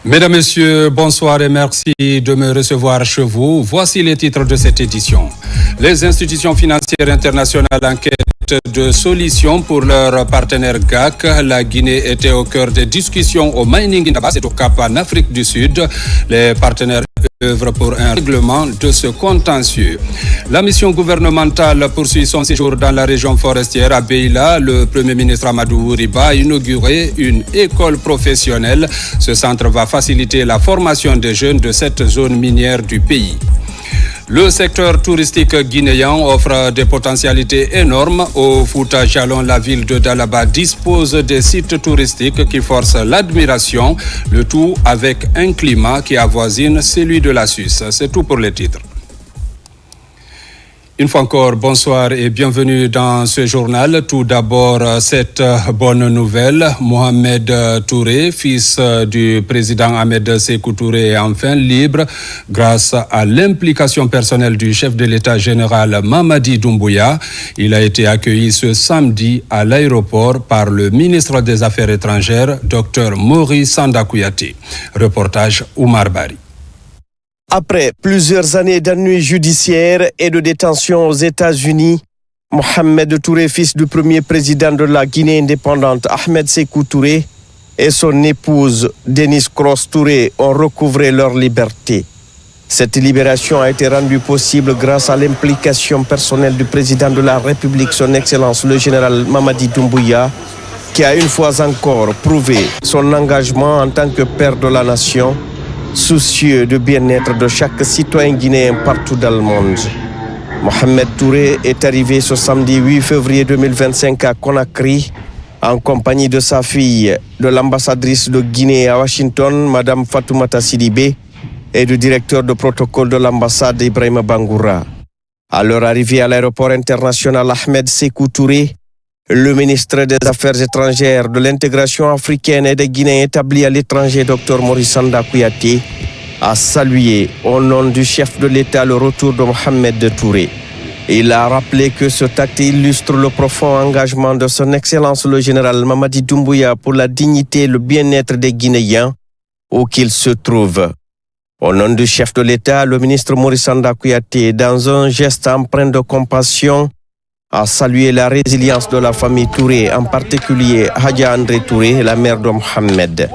Mesdames, Messieurs, bonsoir et merci de me recevoir chez vous. Voici les titres de cette édition. Les institutions financières internationales enquêtent de solutions pour leurs partenaires GAC. La Guinée était au cœur des discussions au Mining in Abbas et au Cap en Afrique du Sud. Les partenaires œuvrent pour un règlement de ce contentieux. La mission gouvernementale poursuit son séjour dans la région forestière à Beila. Le Premier ministre Amadou Riba a inauguré une école professionnelle. Ce centre va faciliter la formation des jeunes de cette zone minière du pays. Le secteur touristique guinéen offre des potentialités énormes. Au Fouta Jalon, la ville de Dalaba dispose des sites touristiques qui forcent l'admiration, le tout avec un climat qui avoisine celui de la Suisse. C'est tout pour les titres. Une fois encore, bonsoir et bienvenue dans ce journal. Tout d'abord, cette bonne nouvelle. Mohamed Touré, fils du président Ahmed Sékou Touré, est enfin libre grâce à l'implication personnelle du chef de l'État général Mamadi Doumbouya. Il a été accueilli ce samedi à l'aéroport par le ministre des Affaires étrangères, Dr Maurice Sanda Kouyaté. Reportage Oumar Bari. Après plusieurs années d'ennuis judiciaires et de détention aux États-Unis, Mohamed Touré, fils du premier président de la Guinée indépendante Ahmed Sékou Touré, et son épouse Denise Cross Touré ont recouvré leur liberté. Cette libération a été rendue possible grâce à l'implication personnelle du président de la République, son Excellence le général Mamadi Doumbouya, qui a une fois encore prouvé son engagement en tant que père de la nation, soucieux du bien-être de chaque citoyen guinéen partout dans le monde. Mohamed Touré est arrivé ce samedi 8 février 2025 à Conakry en compagnie de sa fille, de l'ambassadrice de Guinée à Washington, Madame Fatoumata Sidibé, et du directeur de protocole de l'ambassade Ibrahima Bangoura. À leur arrivée à l'aéroport international Ahmed Sékou Touré, le ministre des Affaires étrangères, de l'intégration africaine et des Guinéens établis à l'étranger, Dr Maurice Sanda Kouyaté, a salué au nom du chef de l'État le retour de Mohamed Touré. Il a rappelé que ce acte illustre le profond engagement de son Excellence le général Mamadi Doumbouya pour la dignité et le bien-être des Guinéens où qu'ils se trouvent. Au nom du chef de l'État, le ministre Maurice Sanda Kouyaté, dans un geste empreint de compassion, a salué la résilience de la famille Touré, en particulier Hadja André Touré, la mère de Mohamed.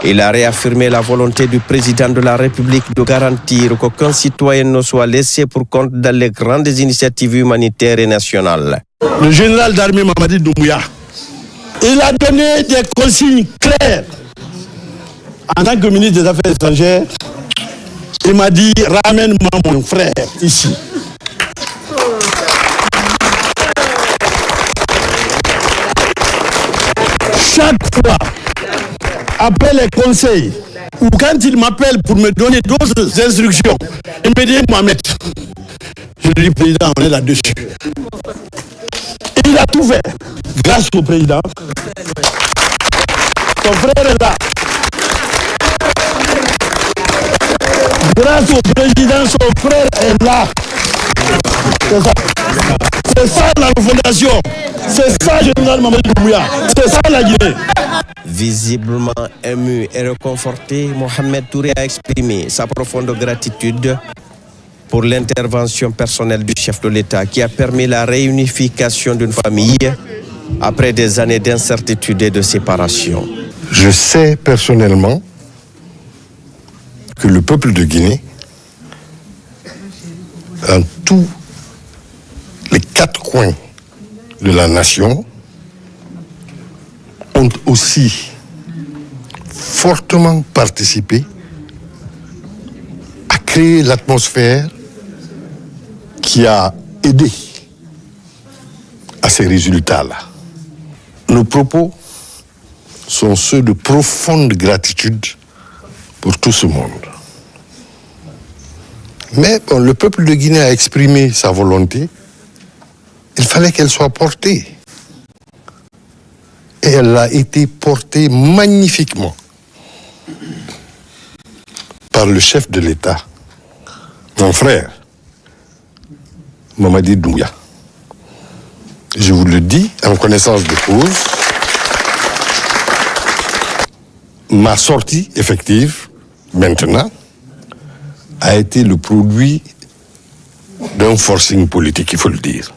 Il a réaffirmé la volonté du président de la République de garantir qu'aucun citoyen ne soit laissé pour compte dans les grandes initiatives humanitaires et nationales. Le général d'armée Mamadi Doumbouya, il a donné des consignes claires. En tant que ministre des Affaires étrangères, il m'a dit « Ramène-moi mon frère ici ». Chaque fois, après les conseils, ou quand il m'appelle pour me donner d'autres instructions, il me dit Mohamed, je lui dis président, on est là-dessus. Il a tout fait grâce au président. Son frère est là. Grâce au président, son frère est là. C'est ça. C'est ça la refondation. C'est ça, général Mamadi Doumbouya. C'est ça la Guinée. Visiblement ému et réconforté, Mohamed Touré a exprimé sa profonde gratitude pour l'intervention personnelle du chef de l'État qui a permis la réunification d'une famille après des années d'incertitude et de séparation. Je sais personnellement que le peuple de Guinée, en tous les quatre coins de la nation, ont aussi fortement participé à créer l'atmosphère qui a aidé à ces résultats-là. Nos propos sont ceux de profonde gratitude pour tout ce monde. Mais bon, le peuple de Guinée a exprimé sa volonté. Il fallait qu'elle soit portée. Et elle a été portée magnifiquement par le chef de l'État, mon frère, Mamadi Doumbouya. Je vous le dis en connaissance de cause, ma sortie effective, maintenant, a été le produit d'un forcing politique, il faut le dire.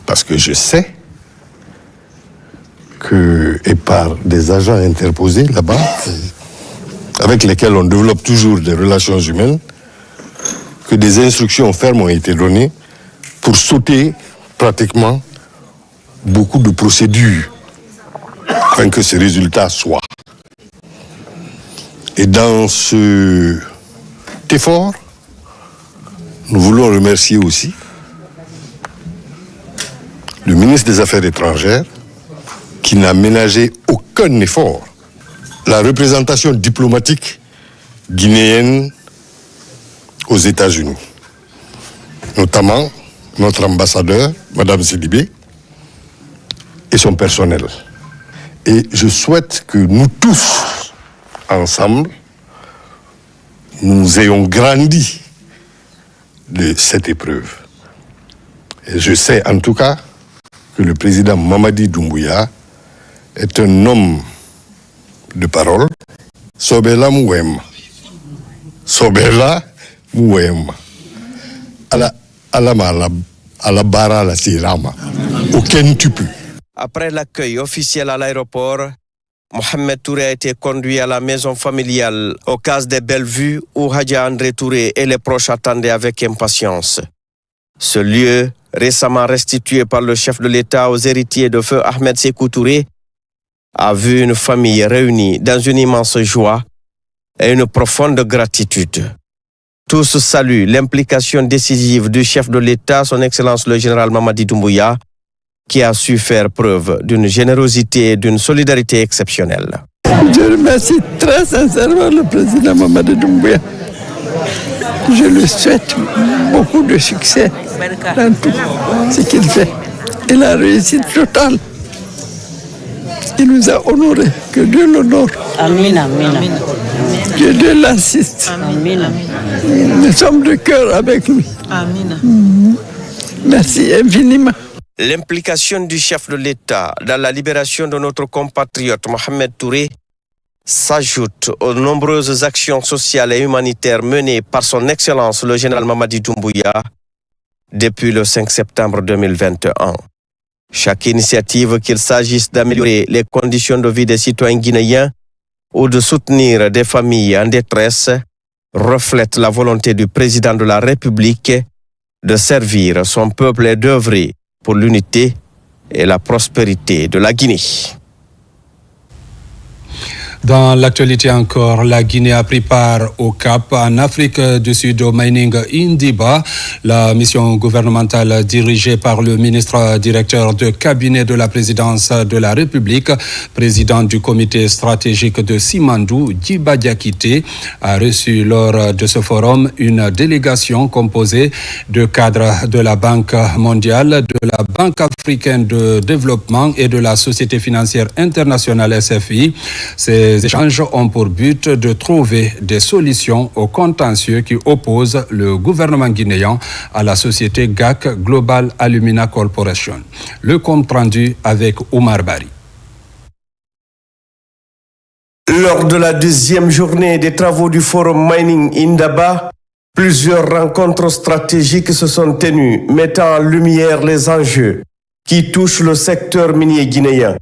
Parce que je sais que, et par des agents interposés là-bas, avec lesquels on développe toujours des relations humaines, que des instructions fermes ont été données pour sauter pratiquement beaucoup de procédures afin que ce résultat soit. Et dans cet effort, nous voulons remercier aussi le ministre des Affaires étrangères qui n'a ménagé aucun effort. La représentation diplomatique guinéenne aux États-Unis, notamment notre ambassadeur, Madame Sidibé, et son personnel. Et je souhaite que nous tous, ensemble, nous ayons grandi de cette épreuve. Et je sais en tout cas que le président Mamadi Doumbouya est un homme de parole. Sobela Mouem. Sobela Mouem. Alabara la Sirama. Aucun tu peux. Après l'accueil officiel à l'aéroport, Mohamed Touré a été conduit à la maison familiale au Case des Bellevues où Hadja André Touré et les proches attendaient avec impatience. Ce lieu, récemment restitué par le chef de l'État aux héritiers de feu Ahmed Sékou Touré, a vu une famille réunie dans une immense joie et une profonde gratitude. Tous saluent l'implication décisive du chef de l'État, son Excellence le général Mamadi Doumbouya, qui a su faire preuve d'une générosité et d'une solidarité exceptionnelle. Je remercie très sincèrement le président Mamadi Doumbouya. Je lui souhaite beaucoup de succès dans tout ce qu'il fait. Il a réussi total. Il nous a honorés. Que Dieu l'honore. Amen, amen. Que Dieu l'assiste. Amen. Nous sommes de cœur avec lui. Amen. Merci infiniment. L'implication du chef de l'État dans la libération de notre compatriote Mohamed Touré s'ajoute aux nombreuses actions sociales et humanitaires menées par son Excellence le général Mamadi Doumbouya depuis le 5 septembre 2021. Chaque initiative, qu'il s'agisse d'améliorer les conditions de vie des citoyens guinéens ou de soutenir des familles en détresse, reflète la volonté du président de la République de servir son peuple et d'œuvrer pour l'unité et la prospérité de la Guinée. Dans l'actualité encore, la Guinée a pris part au Cap en Afrique du Sud au Mining Indiba. La mission gouvernementale dirigée par le ministre directeur de cabinet de la présidence de la République, président du comité stratégique de Simandou, Djiba Diakité, a reçu lors de ce forum une délégation composée de cadres de la Banque mondiale, de la Banque africaine de développement et de la Société financière internationale SFI. Ces échanges ont pour but de trouver des solutions aux contentieux qui opposent le gouvernement guinéen à la société GAC Global Alumina Corporation. Le compte rendu avec Oumar Bari. Lors de la deuxième journée des travaux du Forum Mining Indaba, plusieurs rencontres stratégiques se sont tenues, mettant en lumière les enjeux qui touchent le secteur minier guinéen.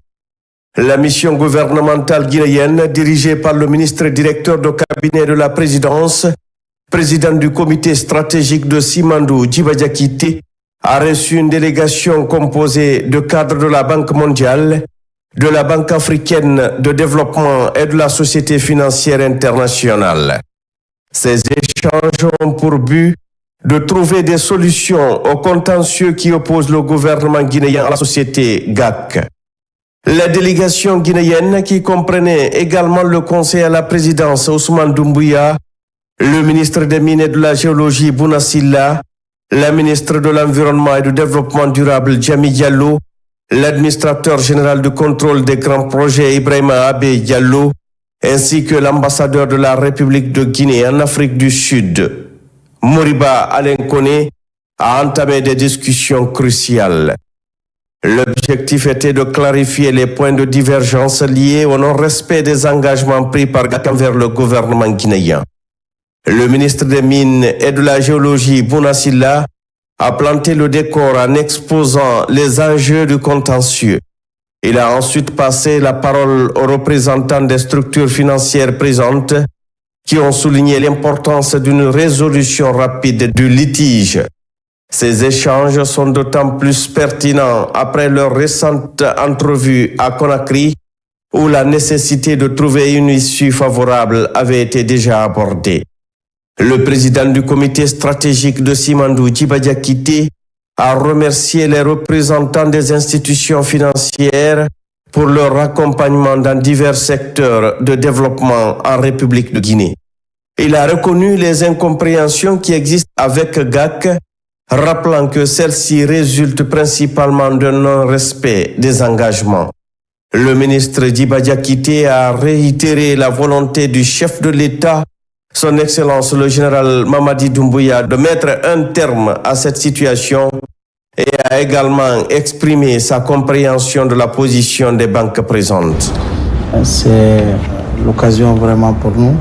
La mission gouvernementale guinéenne, dirigée par le ministre directeur de cabinet de la présidence, président du comité stratégique de Simandou, Djiba Diakité, a reçu une délégation composée de cadres de la Banque mondiale, de la Banque africaine de développement et de la Société financière internationale. Ces échanges ont pour but de trouver des solutions aux contentieux qui opposent le gouvernement guinéen à la société GAC. La délégation guinéenne, qui comprenait également le conseil à la présidence Ousmane Doumbouya, le ministre des Mines et de la Géologie Bouna Silla, la ministre de l'Environnement et du Développement durable Djami Diallo, l'administrateur général de contrôle des grands projets Ibrahima Abe Diallo, ainsi que l'ambassadeur de la République de Guinée en Afrique du Sud, Moriba Alenkone, a entamé des discussions cruciales. L'objectif était de clarifier les points de divergence liés au non-respect des engagements pris par GAC envers le gouvernement guinéen. Le ministre des Mines et de la Géologie, Bouna Sylla, a planté le décor en exposant les enjeux du contentieux. Il a ensuite passé la parole aux représentants des structures financières présentes qui ont souligné l'importance d'une résolution rapide du litige. Ces échanges sont d'autant plus pertinents après leur récente entrevue à Conakry, où la nécessité de trouver une issue favorable avait été déjà abordée. Le président du comité stratégique de Simandou, Djiba Diakité, a remercié les représentants des institutions financières pour leur accompagnement dans divers secteurs de développement en République de Guinée. Il a reconnu les incompréhensions qui existent avec GAC, rappelant que celles-ci résultent principalement d'un non-respect des engagements. Le ministre Djiba Diakité a réitéré la volonté du chef de l'État, son Excellence le général Mamadi Doumbouya, de mettre un terme à cette situation et a également exprimé sa compréhension de la position des banques présentes. C'est l'occasion vraiment pour nous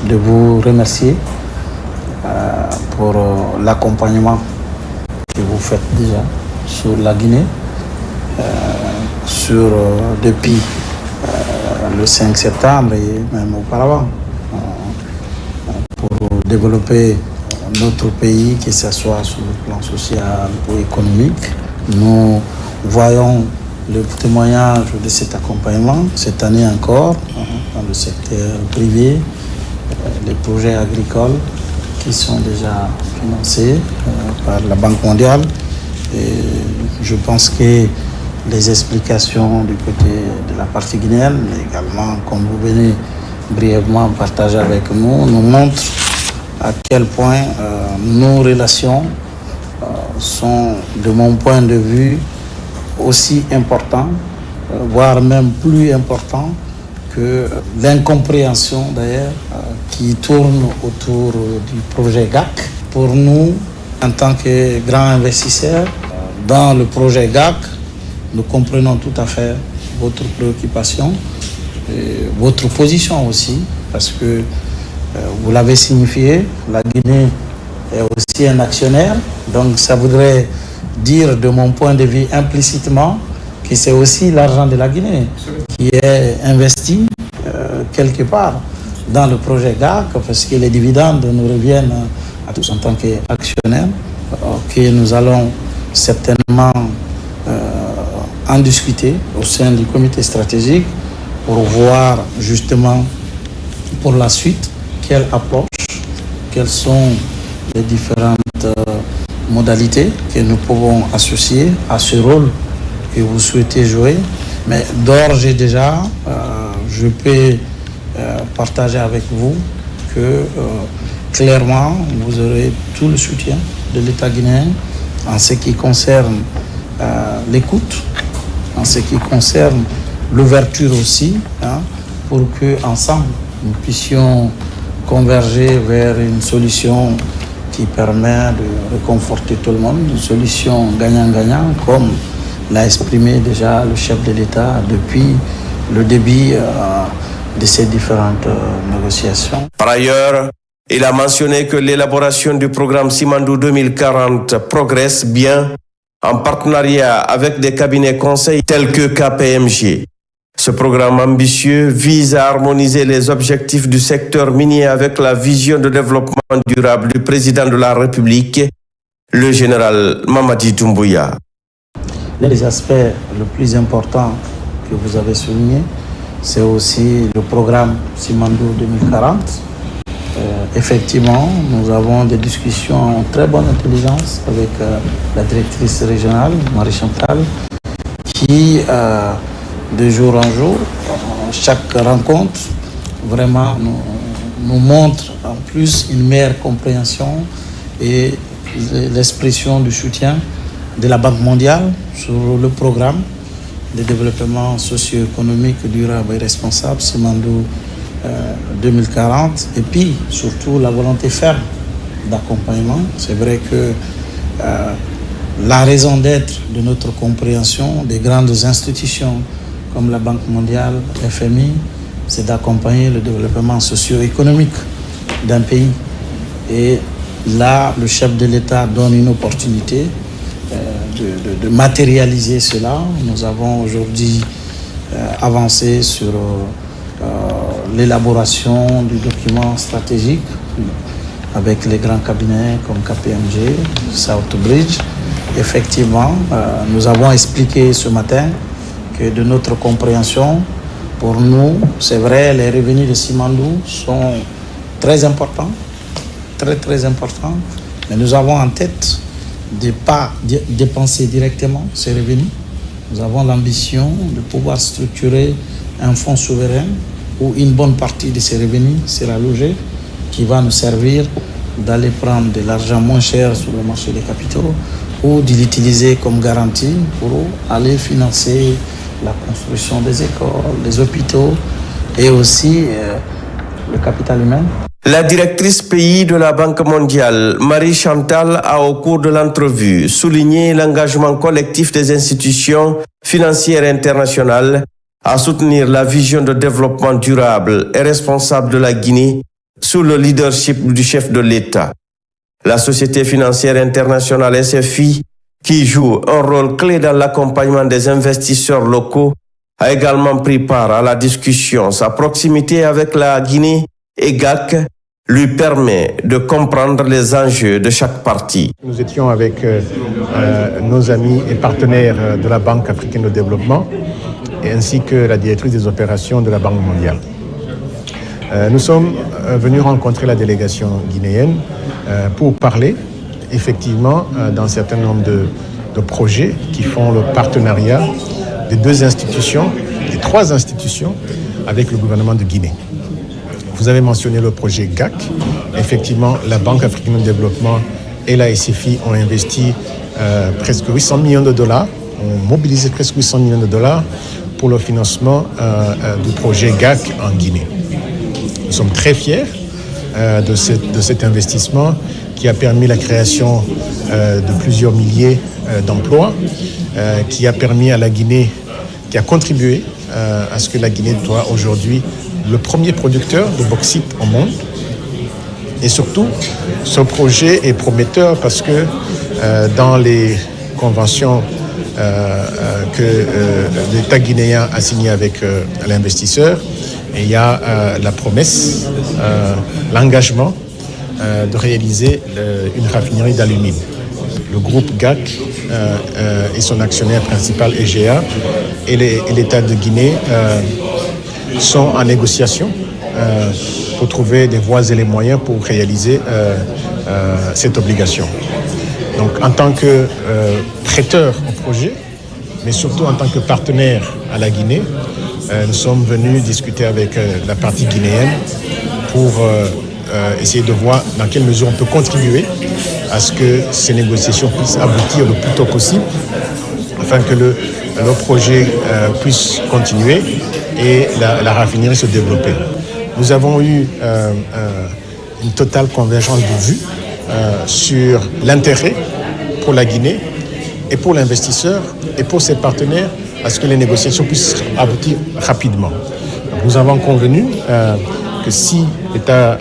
de vous remercier pour l'accompagnement que vous faites déjà sur la Guinée, depuis le 5 septembre et même auparavant, pour développer notre pays, que ce soit sur le plan social ou économique. Nous voyons le témoignage de cet accompagnement cette année encore dans le secteur privé, les projets agricoles qui sont déjà financés par la Banque mondiale. Et je pense que les explications du côté de la partie guinéenne, mais également, comme vous venez brièvement partager avec nous, nous montrent à quel point nos relations sont, de mon point de vue, aussi importantes, voire même plus importantes que l'incompréhension d'ailleurs qui tourne autour du projet GAC. Pour nous, en tant que grands investisseurs, dans le projet GAC, nous comprenons tout à fait votre préoccupation, et votre position aussi, parce que vous l'avez signifié, la Guinée est aussi un actionnaire, donc ça voudrait dire de mon point de vue implicitement que c'est aussi l'argent de la Guinée qui est investi quelque part dans le projet GAC, parce que les dividendes nous reviennent à tous en tant qu'actionnaires, que nous allons certainement en discuter au sein du comité stratégique pour voir justement pour la suite quelle approche, quelles sont les différentes modalités que nous pouvons associer à ce rôle que vous souhaitez jouer. Mais d'ores et déjà, je peux partager avec vous que clairement, vous aurez tout le soutien de l'État guinéen en ce qui concerne l'écoute, en ce qui concerne l'ouverture aussi, pour qu'ensemble, nous puissions converger vers une solution qui permet de réconforter tout le monde, une solution gagnant-gagnant, comme l'a exprimé déjà le chef de l'État depuis le début de ces différentes négociations. Par ailleurs, il a mentionné que l'élaboration du programme Simandou 2040 progresse bien en partenariat avec des cabinets conseils tels que KPMG. Ce programme ambitieux vise à harmoniser les objectifs du secteur minier avec la vision de développement durable du président de la République, le général Mamadi Doumbouya. L'un des aspects les plus importants que vous avez souligné, c'est aussi le programme Simandou 2040. Effectivement, nous avons des discussions en très bonne intelligence avec la directrice régionale, Marie-Chantal, qui, de jour en jour, chaque rencontre, vraiment nous montre en plus une meilleure compréhension et l'expression du soutien de la Banque mondiale sur le programme de développement socio-économique durable et responsable, Simandou 2040, et puis surtout la volonté ferme d'accompagnement. C'est vrai que La raison d'être de notre compréhension des grandes institutions comme la Banque mondiale, FMI, c'est d'accompagner le développement socio-économique d'un pays. Et là, le chef de l'État donne une opportunité de matérialiser cela. Nous avons aujourd'hui avancé sur l'élaboration du document stratégique avec les grands cabinets comme KPMG, Southbridge. Effectivement, nous avons expliqué ce matin que de notre compréhension, pour nous, c'est vrai, les revenus de Simandou sont très importants, très importants, mais nous avons en tête de ne pas dépenser directement ces revenus. Nous avons l'ambition de pouvoir structurer un fonds souverain où une bonne partie de ces revenus sera logée, qui va nous servir d'aller prendre de l'argent moins cher sur le marché des capitaux ou de l'utiliser comme garantie pour aller financer la construction des écoles, des hôpitaux et aussi le capital humain. La directrice pays de la Banque mondiale, Marie Chantal, a au cours de l'entrevue souligné l'engagement collectif des institutions financières internationales à soutenir la vision de développement durable et responsable de la Guinée sous le leadership du chef de l'État. La Société financière internationale SFI, qui joue un rôle clé dans l'accompagnement des investisseurs locaux, a également pris part à la discussion. Sa proximité avec la Guinée et GAC lui permet de comprendre les enjeux de chaque partie. Nous étions avec nos amis et partenaires de la Banque africaine de développement ainsi que la directrice des opérations de la Banque mondiale. Nous sommes venus rencontrer la délégation guinéenne pour parler effectivement d'un certain nombre de projets qui font le partenariat des deux institutions, des trois institutions avec le gouvernement de Guinée. Vous avez mentionné le projet GAC. Effectivement, la Banque africaine de développement et la SFI ont investi presque 800 millions de dollars, ont mobilisé presque 800 millions de dollars pour le financement du projet GAC en Guinée. Nous sommes très fiers de cet investissement qui a permis la création de plusieurs milliers d'emplois, qui a permis à la Guinée, qui a contribué à ce que la Guinée soit aujourd'hui le premier producteur de bauxite au monde. Et surtout, ce projet est prometteur parce que dans les conventions que l'État guinéen a signées avec l'investisseur, il y a la promesse, l'engagement de réaliser une raffinerie d'alumine. Le groupe GAC et son actionnaire principal EGA et l'État de Guinée sont en négociation pour trouver des voies et les moyens pour réaliser cette obligation. Donc en tant que prêteur au projet, mais surtout en tant que partenaire à la Guinée, nous sommes venus discuter avec la partie guinéenne pour essayer de voir dans quelle mesure on peut contribuer à ce que ces négociations puissent aboutir le plus tôt possible, afin que le projet puisse continuer et la raffinerie se développer. Nous avons eu une totale convergence de vues sur l'intérêt pour la Guinée et pour l'investisseur et pour ses partenaires à ce que les négociations puissent aboutir rapidement. Donc, nous avons convenu que si l'État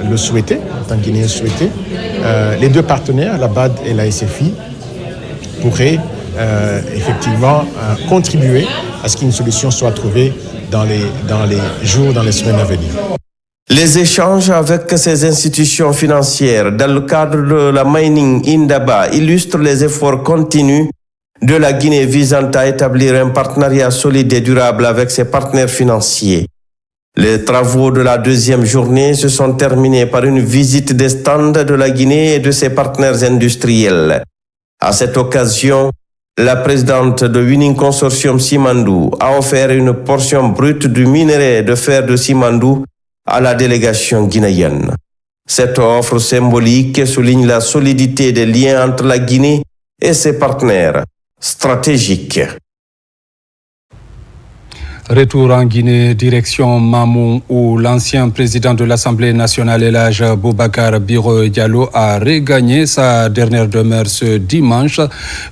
le souhaitait, l'État guinéen le souhaitait, les deux partenaires, la BAD et la SFI, pourraient effectivement contribuer à ce qu'une solution soit trouvée dans les jours, dans les semaines à venir. Les échanges avec ces institutions financières dans le cadre de la Mining Indaba illustrent les efforts continus de la Guinée visant à établir un partenariat solide et durable avec ses partenaires financiers. Les travaux de la deuxième journée se sont terminés par une visite des stands de la Guinée et de ses partenaires industriels. À cette occasion, la présidente de Winning Consortium Simandou a offert une portion brute du minerai de fer de Simandou à la délégation guinéenne. Cette offre symbolique souligne la solidité des liens entre la Guinée et ses partenaires stratégiques. Retour en Guinée, direction Mamou, où l'ancien président de l'Assemblée nationale, El Hadj Boubacar Biro Diallo, a regagné sa dernière demeure ce dimanche,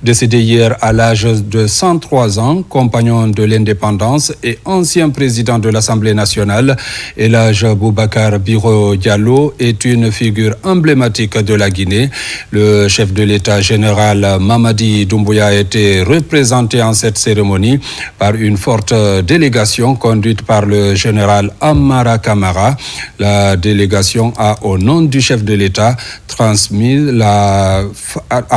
décédé hier à l'âge de 103 ans, compagnon de l'indépendance et ancien président de l'Assemblée nationale. El Hadj Boubacar Biro Diallo est une figure emblématique de la Guinée. Le chef de l'État général Mamadi Doumbouya a été représenté en cette cérémonie par une forte délégation conduite par le général Amara Camara. La délégation a, au nom du chef de l'État, transmis à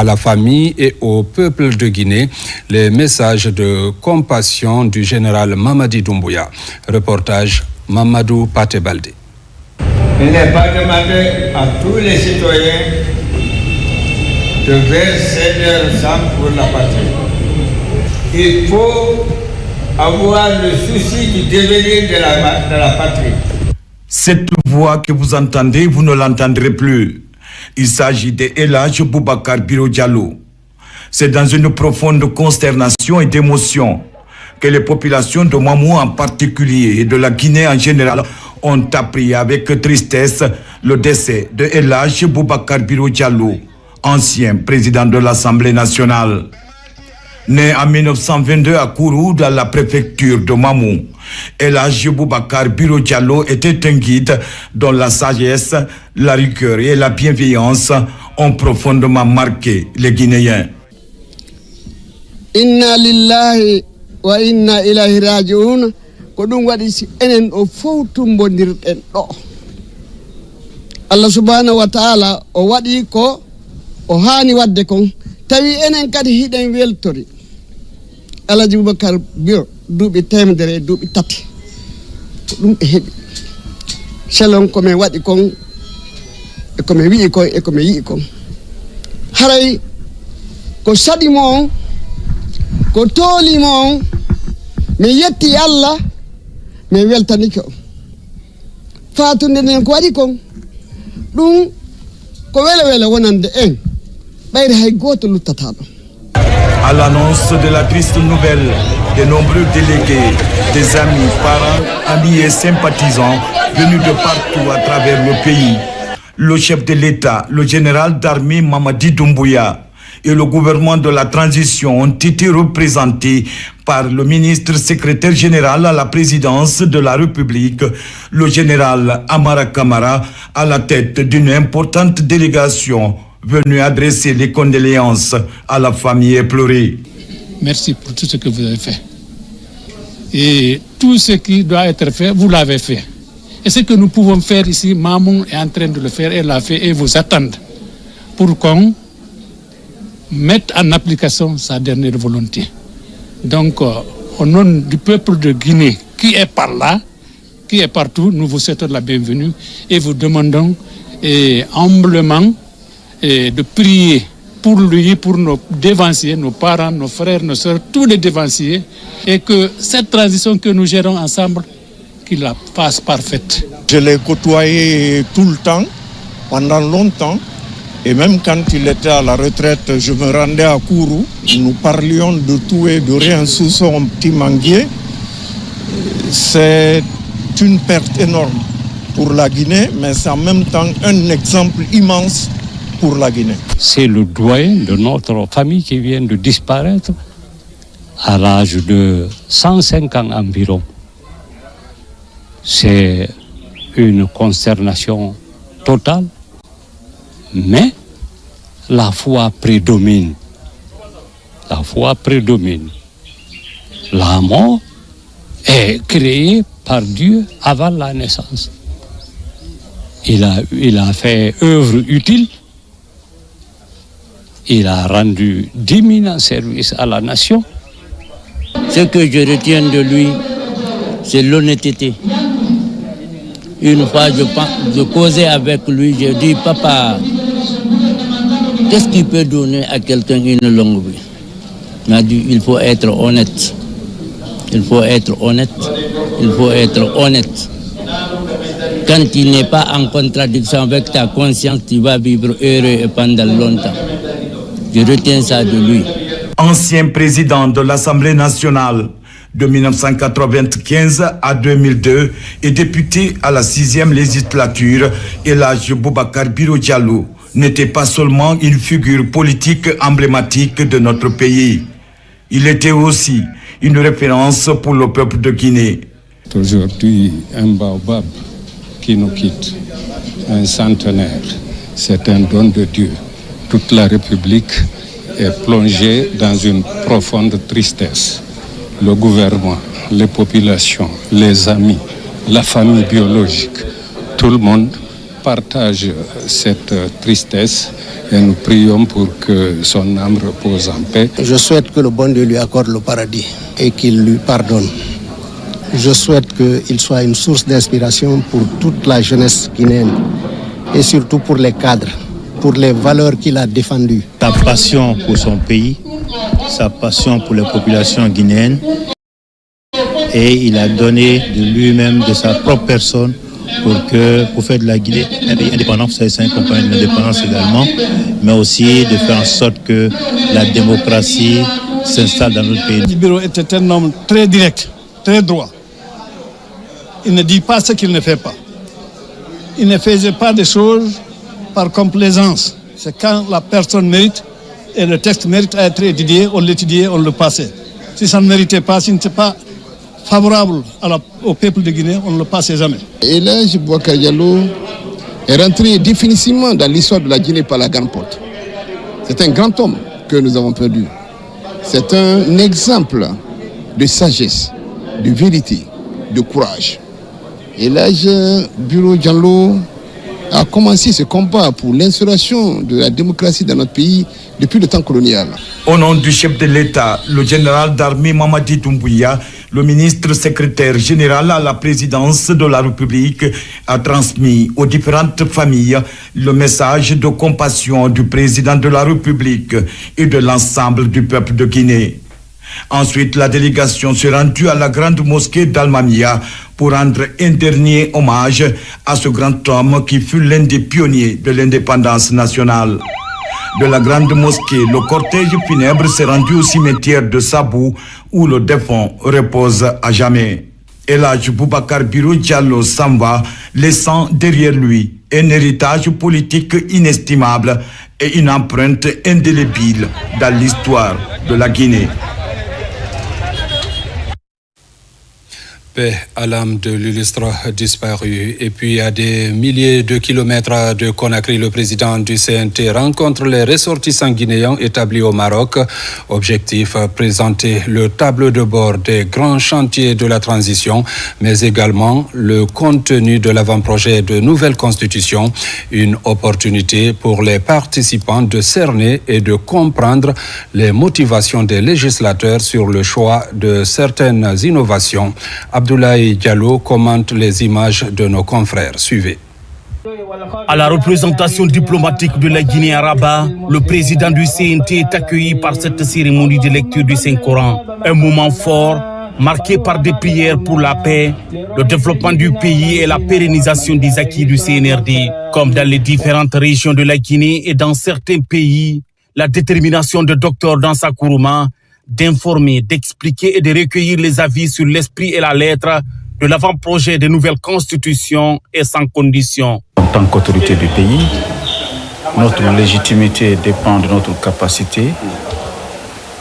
la famille et au peuple de Guinée les messages de compassion du général Mamadi Doumbouya. Reportage Mamadou Patebalde. Il n'est pas demandé à tous les citoyens de verser leur sang pour la patrie. Il faut avoir le souci du devenir de la patrie. Cette voix que vous entendez, vous ne l'entendrez plus. Il s'agit de El Hadj Boubacar Biro Diallo. C'est dans une profonde consternation et d'émotion que les populations de Mamou en particulier et de la Guinée en général ont appris avec tristesse le décès de El Hadj Boubacar Biro Diallo, ancien président de l'Assemblée nationale. Né en 1922 à Kourou, dans la préfecture de Mamou, El Hadj Boubacar Biro Diallo était un guide dont la sagesse, la rigueur et la bienveillance ont profondément marqué les Guinéens. Inna lillahi wa inna ilahi raji'un ko dum wadi si enen o fowtu bondirden do. Allah subhanahu wa ta'ala o wadi ko o hani wadde kon tawi enen kadi hiɗen weltori El Hadj Boubacar Biro duuɓi temedere duuɓi tati ko ɗum ɓe heɓi selon komin waɗi kon e komin wi'i kon e komin yii kon haray ko saɗimo on ko toolimo on min yetti Allah min weltanike on fatunde nden ko waɗi kon ɗum ko wele wonande en ɓayde hay goto luttata ɗon. À l'annonce de la triste nouvelle, de nombreux délégués, des amis, parents, amis et sympathisants venus de partout à travers le pays, le chef de l'État, le général d'armée Mamadi Doumbouya et le gouvernement de la transition ont été représentés par le ministre secrétaire général à la présidence de la République, le général Amara Camara, à la tête d'une importante délégation venu adresser les condoléances à la famille éplorée. Merci pour tout ce que vous avez fait. Et tout ce qui doit être fait, vous l'avez fait. Et ce que nous pouvons faire ici, Mamou est en train de le faire, elle l'a fait et vous attendent pour qu'on mette en application sa dernière volonté. Donc, au nom du peuple de Guinée, qui est par là, qui est partout, nous vous souhaitons la bienvenue et vous demandons humblement de prier pour lui, pour nos dévanciers, nos parents, nos frères, nos sœurs, tous les dévanciers, et que cette transition que nous gérons ensemble, qu'il la fasse parfaite. Je l'ai côtoyé tout le temps, pendant longtemps, et même quand il était à la retraite, je me rendais à Kourou, nous parlions de tout et de rien sous son petit manguier. C'est une perte énorme pour la Guinée, mais c'est en même temps un exemple immense pour la Guinée. C'est le doyen de notre famille qui vient de disparaître à l'âge de 105 ans environ. C'est une consternation totale, mais la foi prédomine. La foi prédomine. La mort est créée par Dieu avant la naissance. Il a fait œuvre utile. Il a rendu d'éminents services à la nation. Ce que je retiens de lui, c'est l'honnêteté. Une fois, je causais avec lui, je dis, papa, qu'est-ce qui peut donner à quelqu'un une longue vie? Il m'a dit, il faut être honnête. Il faut être honnête. Il faut être honnête. Quand il n'est pas en contradiction avec ta conscience, tu vas vivre heureux et pendant longtemps. Je retiens ça de lui. Ancien président de l'Assemblée nationale, De 1995 à 2002 et député à la 6e législature, Elhadji Boubacar Biro Diallo n'était pas seulement une figure politique emblématique de notre pays. Il était aussi une référence pour le peuple de Guinée. Aujourd'hui, un baobab qui nous quitte, un centenaire, c'est un don de Dieu. Toute la République est plongée dans une profonde tristesse. Le gouvernement, les populations, les amis, la famille biologique, tout le monde partage cette tristesse et nous prions pour que son âme repose en paix. Je souhaite que le bon Dieu lui accorde le paradis et qu'il lui pardonne. Je souhaite qu'il soit une source d'inspiration pour toute la jeunesse guinéenne et surtout pour les cadres, pour les valeurs qu'il a défendues. Sa passion pour son pays, sa passion pour les populations guinéennes, et il a donné de lui-même, de sa propre personne, pour faire de la Guinée un pays indépendant. C'est un compagnon de l'indépendance également, mais aussi de faire en sorte que la démocratie s'installe dans notre pays. Biro était un homme très direct, très droit. Il ne dit pas ce qu'il ne fait pas. Il ne faisait pas des choses par complaisance. C'est quand la personne mérite et le texte mérite à être étudié, on l'étudiait, on le passait. Si ça ne méritait pas, si ce n'était pas favorable au peuple de Guinée, on ne le passait jamais. Elhadji Boubacar Diallo est rentré définitivement dans l'histoire de la Guinée par la grande porte. C'est un grand homme que nous avons perdu. C'est un exemple de sagesse, de vérité, de courage. Elhadji Biro Diallo a commencé ce combat pour l'instauration de la démocratie dans notre pays depuis le temps colonial. Au nom du chef de l'État, le général d'armée Mamadi Doumbouya, le ministre secrétaire général à la présidence de la République a transmis aux différentes familles le message de compassion du président de la République et de l'ensemble du peuple de Guinée. Ensuite, la délégation s'est rendue à la grande mosquée d'Al-Mamia pour rendre un dernier hommage à ce grand homme qui fut l'un des pionniers de l'indépendance nationale. De la grande mosquée, le cortège funèbre s'est rendu au cimetière de Sabou où le défunt repose à jamais. Elhadji Boubacar Biro Diallo s'en va, laissant derrière lui un héritage politique inestimable et une empreinte indélébile dans l'histoire de la Guinée. Paix à l'âme de l'illustre disparu. Et puis à des milliers de kilomètres de Conakry, le président du CNT rencontre les ressortissants guinéens établis au Maroc. Objectif, présenter le tableau de bord des grands chantiers de la transition, mais également le contenu de l'avant-projet de nouvelle constitution. Une opportunité pour les participants de cerner et de comprendre les motivations des législateurs sur le choix de certaines innovations. Abdoulaye Diallo commente les images de nos confrères. Suivez. À la représentation diplomatique de la Guinée à Rabat, le président du CNT est accueilli par cette cérémonie de lecture du Saint-Coran. Un moment fort, marqué par des prières pour la paix, le développement du pays et la pérennisation des acquis du CNRD. Comme dans les différentes régions de la Guinée et dans certains pays, la détermination de Dr Dansa Kourouma d'informer, d'expliquer et de recueillir les avis sur l'esprit et la lettre de l'avant-projet de nouvelle constitution est sans condition. En tant qu'autorité du pays, notre légitimité dépend de notre capacité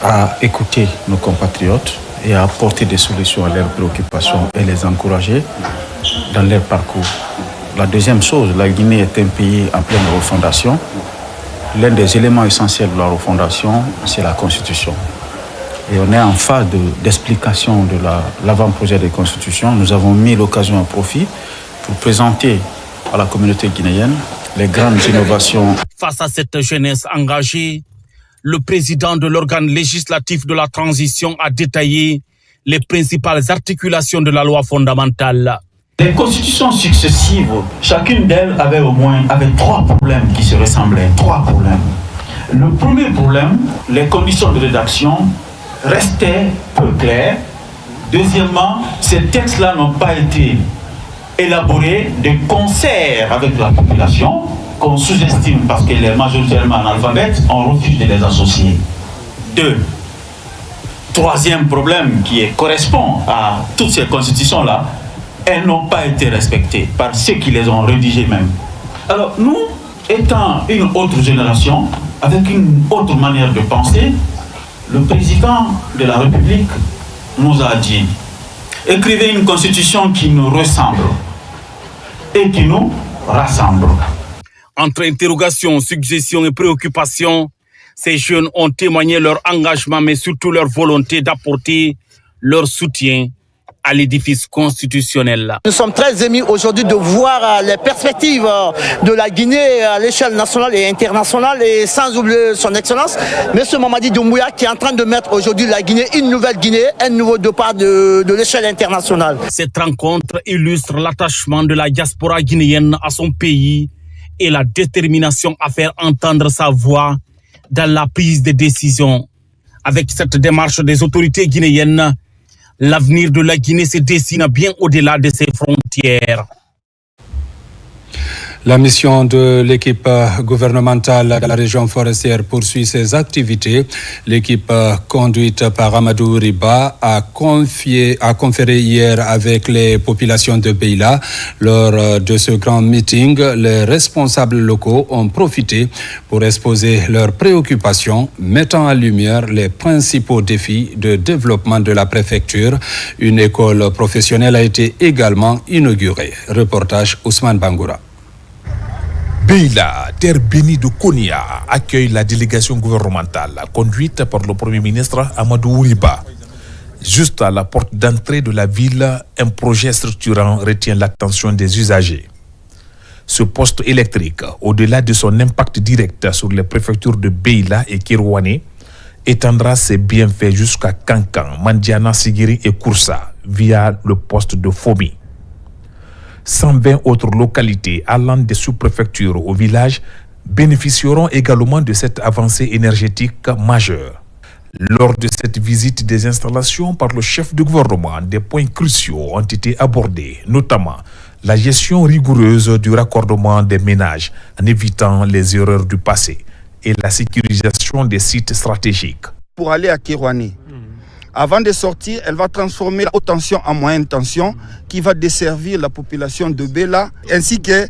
à écouter nos compatriotes et à apporter des solutions à leurs préoccupations et les encourager dans leur parcours. La deuxième chose, la Guinée est un pays en pleine refondation. L'un des éléments essentiels de la refondation, c'est la Constitution. Et on est en phase d'explication de l'avant-projet de constitution. Nous avons mis l'occasion à profit pour présenter à la communauté guinéenne les grandes innovations. Face à cette jeunesse engagée, le président de l'organe législatif de la transition a détaillé les principales articulations de la loi fondamentale. Les constitutions successives, chacune d'elles avait trois problèmes qui se ressemblaient. Trois problèmes. Le premier problème, les conditions de rédaction restaient peu claires. Deuxièmement, ces textes-là n'ont pas été élaborés de concert avec la population, qu'on sous-estime parce qu'elle est majoritairement analphabète, on refuse de les associer. Deux, troisième problème qui correspond à toutes ces constitutions-là, elles n'ont pas été respectées par ceux qui les ont rédigées même. Alors nous, étant une autre génération, avec une autre manière de penser, le président de la République nous a dit « Écrivez une constitution qui nous ressemble et qui nous rassemble ». Entre interrogations, suggestions et préoccupations, ces jeunes ont témoigné leur engagement, mais surtout leur volonté d'apporter leur soutien à l'édifice constitutionnel. Nous sommes très émus aujourd'hui de voir les perspectives de la Guinée à l'échelle nationale et internationale, et sans oublier son excellence, M. Mamadi Doumbouya, qui est en train de mettre aujourd'hui la Guinée, une nouvelle Guinée, un nouveau départ de l'échelle internationale. Cette rencontre illustre l'attachement de la diaspora guinéenne à son pays et la détermination à faire entendre sa voix dans la prise de décision. Avec cette démarche des autorités guinéennes, l'avenir de la Guinée se dessine bien au-delà de ses frontières. La mission de l'équipe gouvernementale de la région forestière poursuit ses activités. L'équipe conduite par Amadou Riba a conféré hier avec les populations de Beila. Lors de ce grand meeting, les responsables locaux ont profité pour exposer leurs préoccupations, mettant en lumière les principaux défis de développement de la préfecture. Une école professionnelle a été également inaugurée. Reportage Ousmane Bangoura. Beila, terre bénie de Konia, accueille la délégation gouvernementale conduite par le Premier ministre Amadou Riba. Juste à la porte d'entrée de la ville, un projet structurant retient l'attention des usagers. Ce poste électrique, au-delà de son impact direct sur les préfectures de Beila et Kirouané, étendra ses bienfaits jusqu'à Kankan, Mandiana, Sigiri et Koursa via le poste de Fomi. 120 autres localités allant des sous-préfectures au village bénéficieront également de cette avancée énergétique majeure. Lors de cette visite des installations par le chef de gouvernement, des points cruciaux ont été abordés, notamment la gestion rigoureuse du raccordement des ménages en évitant les erreurs du passé et la sécurisation des sites stratégiques. Pour aller à Kirouané, avant de sortir, elle va transformer la haute tension en moyenne tension qui va desservir la population de Beila ainsi que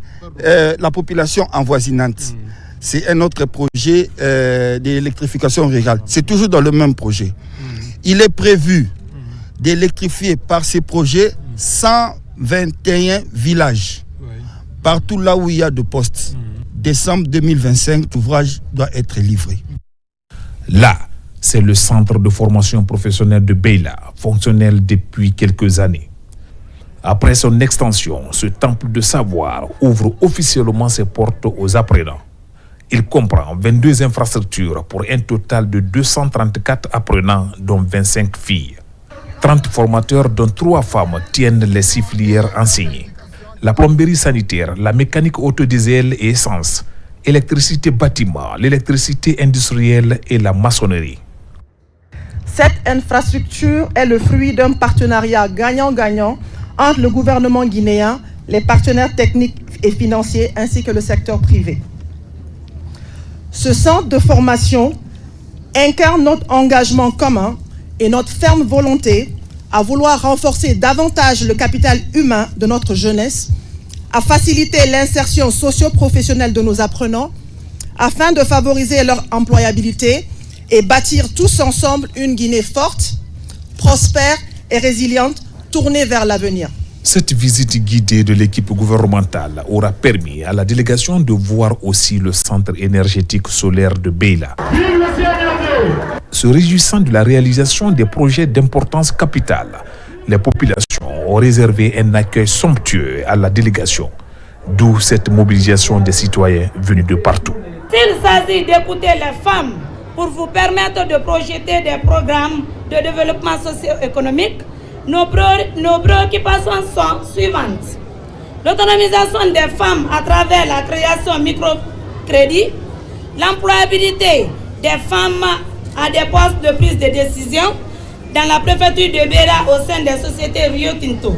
la population envoisinante. C'est un autre projet d'électrification rurale. C'est toujours dans le même projet. Il est prévu d'électrifier par ces projets 121 villages, partout là où il y a de postes. Décembre 2025, l'ouvrage doit être livré. Là, c'est le centre de formation professionnelle de Beila, fonctionnel depuis quelques années. Après son extension, ce temple de savoir ouvre officiellement ses portes aux apprenants. Il comprend 22 infrastructures pour un total de 234 apprenants, dont 25 filles. 30 formateurs, dont 3 femmes, tiennent les 6 filières enseignées. La plomberie sanitaire, la mécanique autodiesel et essence, électricité bâtiment, l'électricité industrielle et la maçonnerie. Cette infrastructure est le fruit d'un partenariat gagnant-gagnant entre le gouvernement guinéen, les partenaires techniques et financiers ainsi que le secteur privé. Ce centre de formation incarne notre engagement commun et notre ferme volonté à vouloir renforcer davantage le capital humain de notre jeunesse, à faciliter l'insertion socio-professionnelle de nos apprenants, afin de favoriser leur employabilité et bâtir tous ensemble une Guinée forte, prospère et résiliente, tournée vers l'avenir. Cette visite guidée de l'équipe gouvernementale aura permis à la délégation de voir aussi le centre énergétique solaire de Beila. Se réjouissant de la réalisation des projets d'importance capitale, les populations ont réservé un accueil somptueux à la délégation, d'où cette mobilisation des citoyens venus de partout. S'il s'agit d'écouter les femmes pour vous permettre de projeter des programmes de développement socio-économique, nos préoccupations sont suivantes. L'autonomisation des femmes à travers la création microcrédits, l'employabilité des femmes à des postes de prise de décision dans la préfecture de Beila au sein des sociétés Rio Tinto,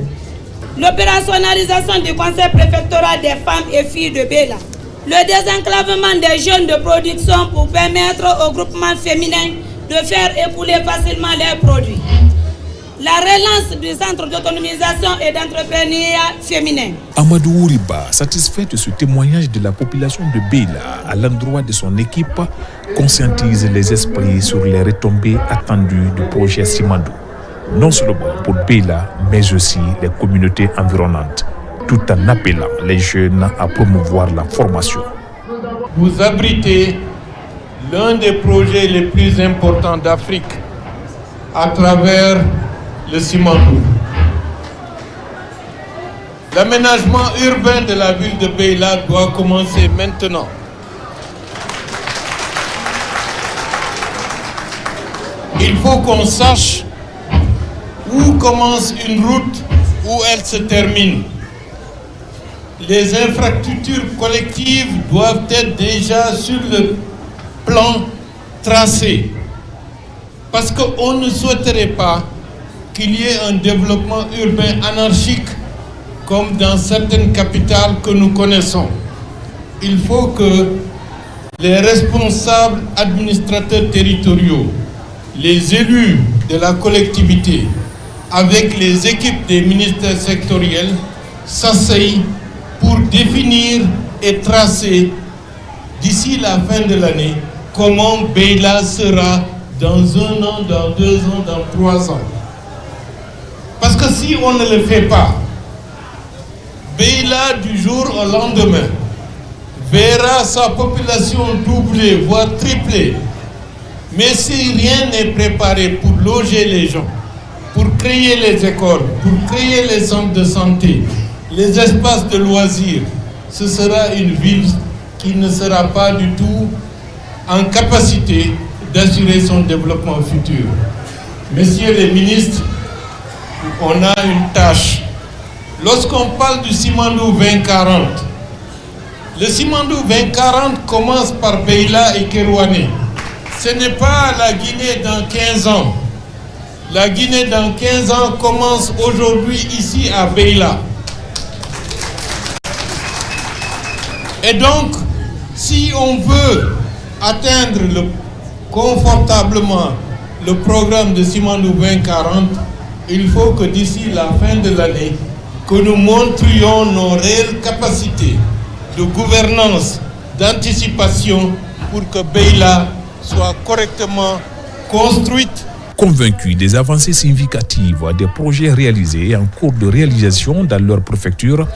l'opérationnalisation du conseil préfectoral des femmes et filles de Beila, le désenclavement des jeunes de production pour permettre aux groupements féminins de faire écouler facilement leurs produits. La relance du centre d'autonomisation et d'entrepreneuriat féminin. Amadou Ouriba, satisfait de ce témoignage de la population de Beila à l'endroit de son équipe, conscientise les esprits sur les retombées attendues du projet Simandou. Non seulement pour Beila, mais aussi les communautés environnantes, tout en appelant les jeunes à promouvoir la formation. Vous abritez l'un des projets les plus importants d'Afrique à travers le Simandou. L'aménagement urbain de la ville de Beila doit commencer maintenant. Il faut qu'on sache où commence une route, où elle se termine. Les infrastructures collectives doivent être déjà sur le plan tracé. Parce qu'on ne souhaiterait pas qu'il y ait un développement urbain anarchique comme dans certaines capitales que nous connaissons. Il faut que les responsables administrateurs territoriaux, les élus de la collectivité, avec les équipes des ministères sectoriels, s'asseyent pour définir et tracer d'ici la fin de l'année comment Beila sera dans 1 an, dans 2 ans, dans 3 ans. Parce que si on ne le fait pas, Beila du jour au lendemain verra sa population doubler, voire tripler. Mais si rien n'est préparé pour loger les gens, pour créer les écoles, pour créer les centres de santé, les espaces de loisirs, ce sera une ville qui ne sera pas du tout en capacité d'assurer son développement futur. Messieurs les ministres, on a une tâche. Lorsqu'on parle du Simandou 2040, le Simandou 2040 commence par Beila et Kerouané. Ce n'est pas la Guinée dans 15 ans. La Guinée dans 15 ans commence aujourd'hui ici à Beila. Et donc, si on veut atteindre confortablement le programme de Simandou 2040, il faut que d'ici la fin de l'année, que nous montrions nos réelles capacités de gouvernance, d'anticipation pour que Beila soit correctement construite. Convaincus des avancées significatives des projets réalisés et en cours de réalisation dans leur préfecture,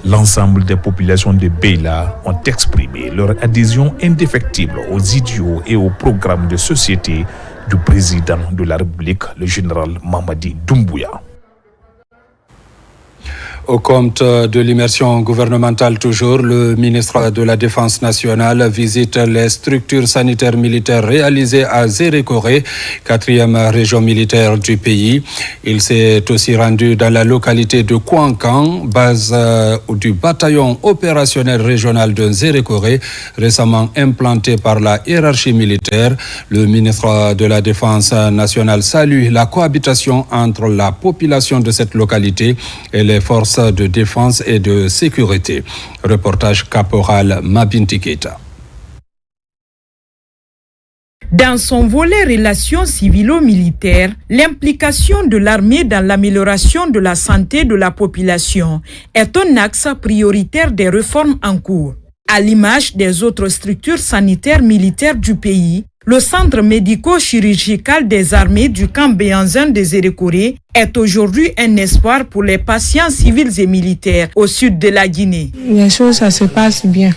l'ensemble des populations de Beila ont exprimé leur adhésion indéfectible aux idéaux et aux programmes de société du président de la République, le général Mamadi Doumbouya. Au compte de l'immersion gouvernementale toujours, le ministre de la Défense nationale visite les structures sanitaires militaires réalisées à Zérékoré, 4e région militaire du pays. Il s'est aussi rendu dans la localité de Kouankan, base du bataillon opérationnel régional de Zérékoré, récemment implanté par la hiérarchie militaire. Le ministre de la Défense nationale salue la cohabitation entre la population de cette localité et les forces de défense et de sécurité. Reportage caporal Mabinti Keita. Dans son volet relations civilo-militaires, l'implication de l'armée dans l'amélioration de la santé de la population est un axe prioritaire des réformes en cours. À l'image des autres structures sanitaires militaires du pays, le centre médico-chirurgical des armées du camp Béanzin de Zérékoré est aujourd'hui un espoir pour les patients civils et militaires au sud de la Guinée. Les choses, ça se passe bien.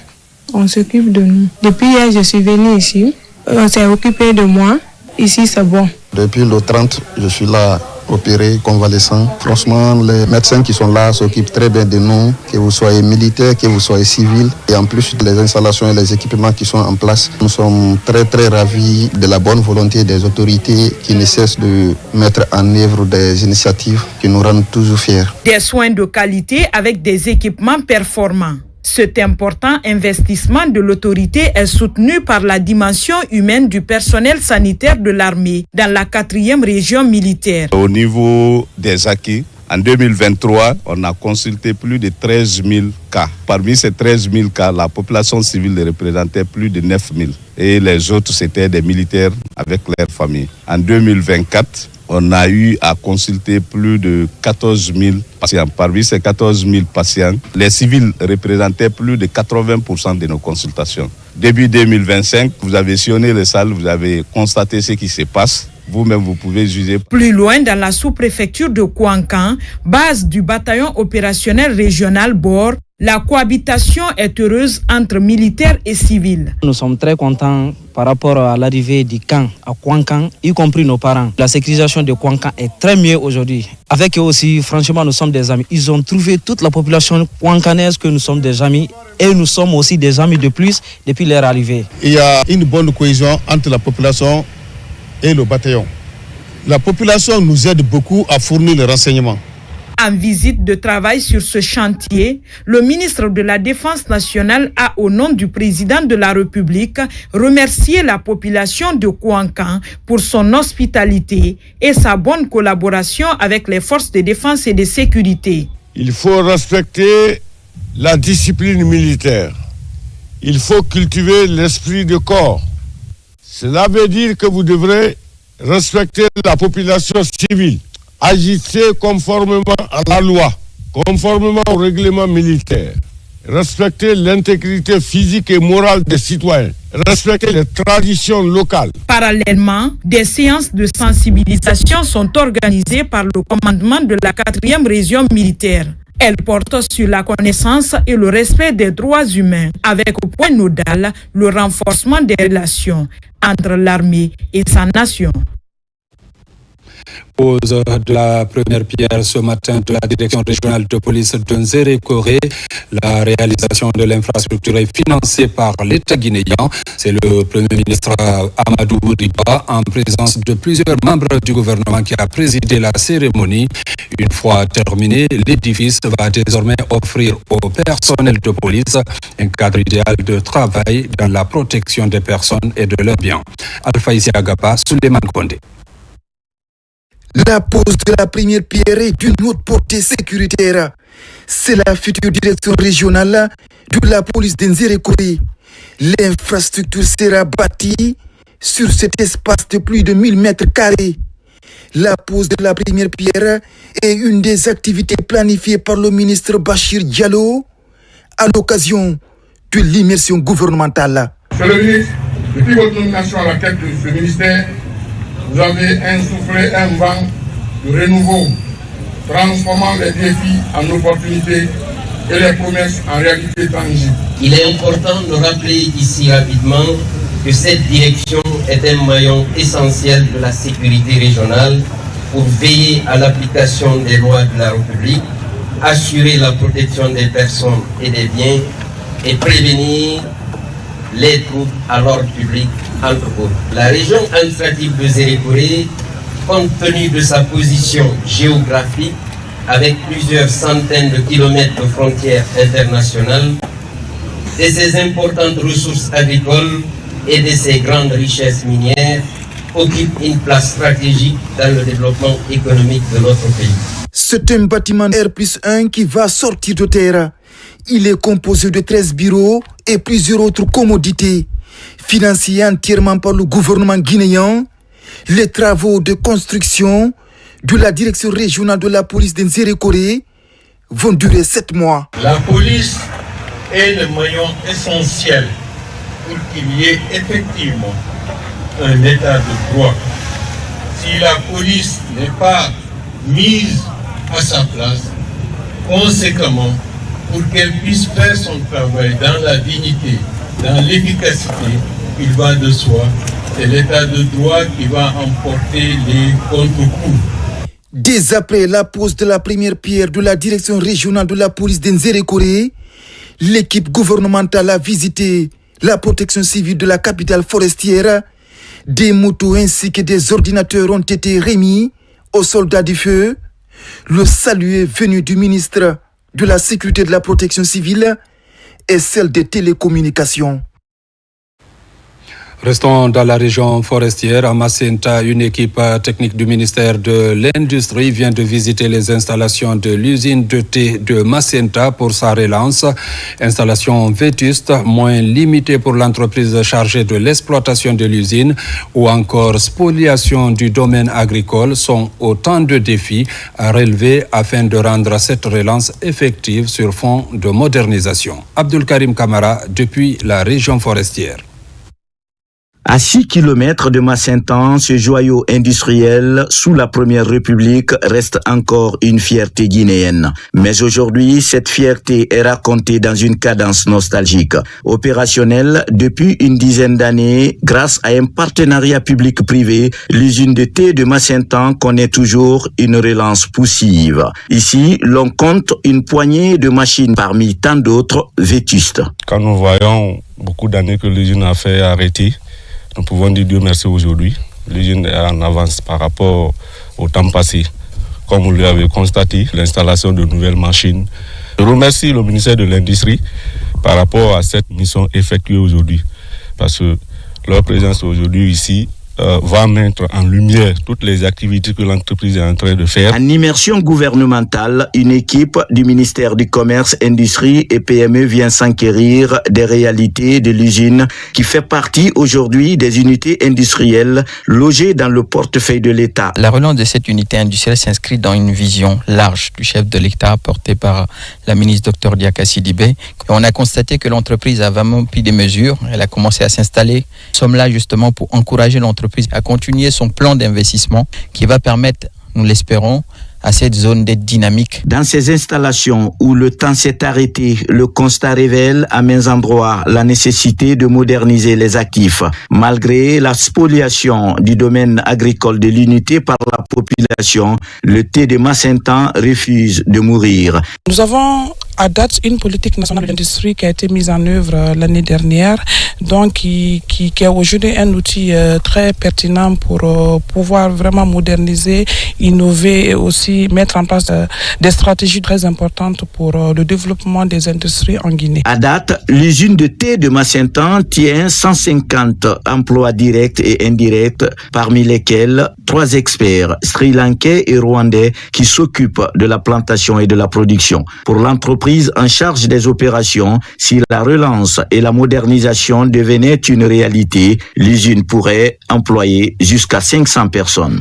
On s'occupe de nous. Depuis hier, je suis venue ici. On s'est occupé de moi. Ici, c'est bon. Depuis le 30, je suis là, opéré, convalescent. Franchement, les médecins qui sont là s'occupent très bien de nous, que vous soyez militaire, que vous soyez civil. Et en plus, les installations et les équipements qui sont en place, nous sommes très, très ravis de la bonne volonté des autorités qui ne cessent de mettre en œuvre des initiatives qui nous rendent toujours fiers. Des soins de qualité avec des équipements performants. Cet important investissement de l'autorité est soutenu par la dimension humaine du personnel sanitaire de l'armée dans la 4e région militaire. Au niveau des acquis, En 2023, on a consulté plus de 13 000 cas. Parmi ces 13 000 cas, la population civile représentait plus de 9 000. Et les autres, c'était des militaires avec leurs familles. En 2024, on a eu à consulter plus de 14 000 patients. Parmi ces 14 000 patients, les civils représentaient plus de 80% de nos consultations. Début 2025, vous avez sillonné les salles, vous avez constaté ce qui se passe. Vous-même, vous pouvez juger. Plus loin, dans la sous-préfecture de Kouankan, base du bataillon opérationnel régional BOR, la cohabitation est heureuse entre militaires et civils. Nous sommes très contents par rapport à l'arrivée du camp à Kouankan, y compris nos parents. La sécurisation de Kouankan est très mieux aujourd'hui. Avec eux aussi, franchement, nous sommes des amis. Ils ont trouvé toute la population kouankanaise que nous sommes des amis et nous sommes aussi des amis de plus depuis leur arrivée. Il y a une bonne cohésion entre la population et le bataillon. La population nous aide beaucoup à fournir les renseignements. En visite de travail sur ce chantier, le ministre de la Défense nationale a, au nom du président de la République, remercié la population de Kouankan pour son hospitalité et sa bonne collaboration avec les forces de défense et de sécurité. Il faut respecter la discipline militaire. Il faut cultiver l'esprit de corps. Cela veut dire que vous devrez respecter la population civile. Agissez conformément à la loi, conformément au règlement militaire. Respectez l'intégrité physique et morale des citoyens. Respectez les traditions locales. Parallèlement, des séances de sensibilisation sont organisées par le commandement de la 4e région militaire. Elles portent sur la connaissance et le respect des droits humains, avec au point nodal le renforcement des relations entre l'armée et sa nation. Pose de la première pierre ce matin de la direction régionale de police de Nzérékoré. La réalisation de l'infrastructure est financée par l'État guinéen. C'est le Premier ministre Amadou Riba, en présence de plusieurs membres du gouvernement, qui a présidé la cérémonie. Une fois terminé, l'édifice va désormais offrir au personnel de police un cadre idéal de travail dans la protection des personnes et de leurs biens. Alpha Isiagapa, Souleymane Kondé. La pose de la première pierre est d'une haute portée sécuritaire. C'est la future direction régionale de la police de Nzérékoré. L'infrastructure sera bâtie sur cet espace de plus de 1000 mètres carrés. La pose de la première pierre est une des activités planifiées par le ministre Bachir Diallo à l'occasion de l'immersion gouvernementale. Monsieur le ministre, depuis votre nomination à la tête de ce ministère, vous avez insufflé un vent de renouveau, transformant les défis en opportunités et les promesses en réalité tangibles. Il est important de rappeler ici rapidement que cette direction est un maillon essentiel de la sécurité régionale pour veiller à l'application des lois de la République, assurer la protection des personnes et des biens et prévenir les troubles à l'ordre public, entre autres. La région administrative de Nzérékoré, compte tenu de sa position géographique, avec plusieurs centaines de kilomètres de frontières internationales, de ses importantes ressources agricoles et de ses grandes richesses minières, occupe une place stratégique dans le développement économique de notre pays. C'est un bâtiment R+1 qui va sortir de terre. Il est composé de 13 bureaux et plusieurs autres commodités. Financés entièrement par le gouvernement guinéen, les travaux de construction de la direction régionale de la police de Nzérékoré vont durer 7 mois. La police est le maillon essentiel pour qu'il y ait effectivement un état de droit. Si la police n'est pas mise à sa place, conséquemment, pour qu'elle puisse faire son travail dans la dignité, dans l'efficacité, il va de soi, c'est l'état de droit qui va emporter les contre-coups. Dès après la pose de la première pierre de la direction régionale de la police de Nzérékoré, l'équipe gouvernementale a visité la protection civile de la capitale forestière. Des motos ainsi que des ordinateurs ont été remis aux soldats du feu. Le salut est venu du ministre de la Sécurité de la Protection civile et celle des télécommunications. Restons dans la région forestière. À Macenta, une équipe technique du ministère de l'Industrie vient de visiter les installations de l'usine de thé de Macenta pour sa relance. Installation vétuste, moins limitée pour l'entreprise chargée de l'exploitation de l'usine ou encore spoliation du domaine agricole sont autant de défis à relever afin de rendre cette relance effective sur fond de modernisation. Abdul Karim Kamara depuis la région forestière. À 6 km de Macenta, ce joyau industriel sous la Première République reste encore une fierté guinéenne. Mais aujourd'hui, cette fierté est racontée dans une cadence nostalgique. Opérationnelle depuis une dizaine d'années, grâce à un partenariat public-privé, l'usine de thé de Macenta connaît toujours une relance poussive. Ici, l'on compte une poignée de machines parmi tant d'autres vétustes. Quand nous voyons beaucoup d'années que l'usine a fait arrêter, nous pouvons dire Dieu merci aujourd'hui. L'usine est en avance par rapport au temps passé. Comme vous l'avez constaté, l'installation de nouvelles machines. Je remercie le ministère de l'Industrie par rapport à cette mission effectuée aujourd'hui. Parce que leur présence aujourd'hui ici va mettre en lumière toutes les activités que l'entreprise est en train de faire. En immersion gouvernementale, une équipe du ministère du Commerce, Industrie et PME vient s'enquérir des réalités de l'usine qui fait partie aujourd'hui des unités industrielles logées dans le portefeuille de l'État. La relance de cette unité industrielle s'inscrit dans une vision large du chef de l'État portée par la ministre Dr Diaka Sidibé. On a constaté que l'entreprise a vraiment pris des mesures, elle a commencé à s'installer. Nous sommes là justement pour encourager l'entreprise à continuer son plan d'investissement qui va permettre, nous l'espérons, à cette zone d'être dynamique. Dans ces installations où le temps s'est arrêté, le constat révèle à maints endroits la nécessité de moderniser les actifs. Malgré la spoliation du domaine agricole de l'unité par la population, le thé de Macenta refuse de mourir. Nous avons à date une politique nationale d'industrie qui a été mise en œuvre l'année dernière, donc qui est aujourd'hui un outil très pertinent pour pouvoir vraiment moderniser, innover et aussi mettre en place des stratégies très importantes pour le développement des industries en Guinée. À date, l'usine de thé de Macenta tient 150 emplois directs et indirects, parmi lesquels 3 experts sri-lankais et rwandais qui s'occupent de la plantation et de la production. Pour l'entreprise en charge des opérations, si la relance et la modernisation devenaient une réalité, l'usine pourrait employer jusqu'à 500 personnes.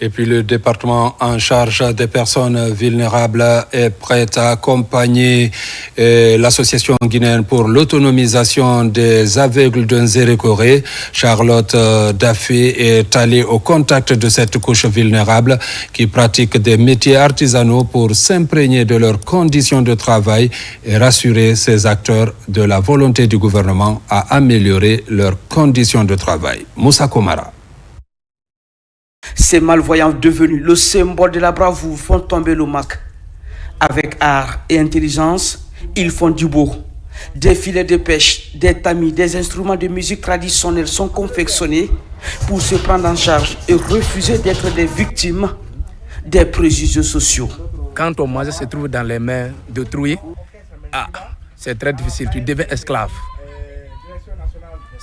Et puis le département en charge des personnes vulnérables est prêt à accompagner l'association guinéenne pour l'autonomisation des aveugles de Nzérékoré. Charlotte Daffé est allée au contact de cette couche vulnérable qui pratique des métiers artisanaux pour s'imprégner de leurs conditions de travail et rassurer ces acteurs de la volonté du gouvernement à améliorer leurs conditions de travail. Moussa Komara. Ces malvoyants devenus le symbole de la bravoure font tomber le masque. Avec art et intelligence, ils font du beau. Des filets de pêche, des tamis, des instruments de musique traditionnels sont confectionnés pour se prendre en charge et refuser d'être des victimes des préjugés sociaux. Quand ton manger se trouve dans les mains d'autrui, c'est très difficile, tu deviens esclave.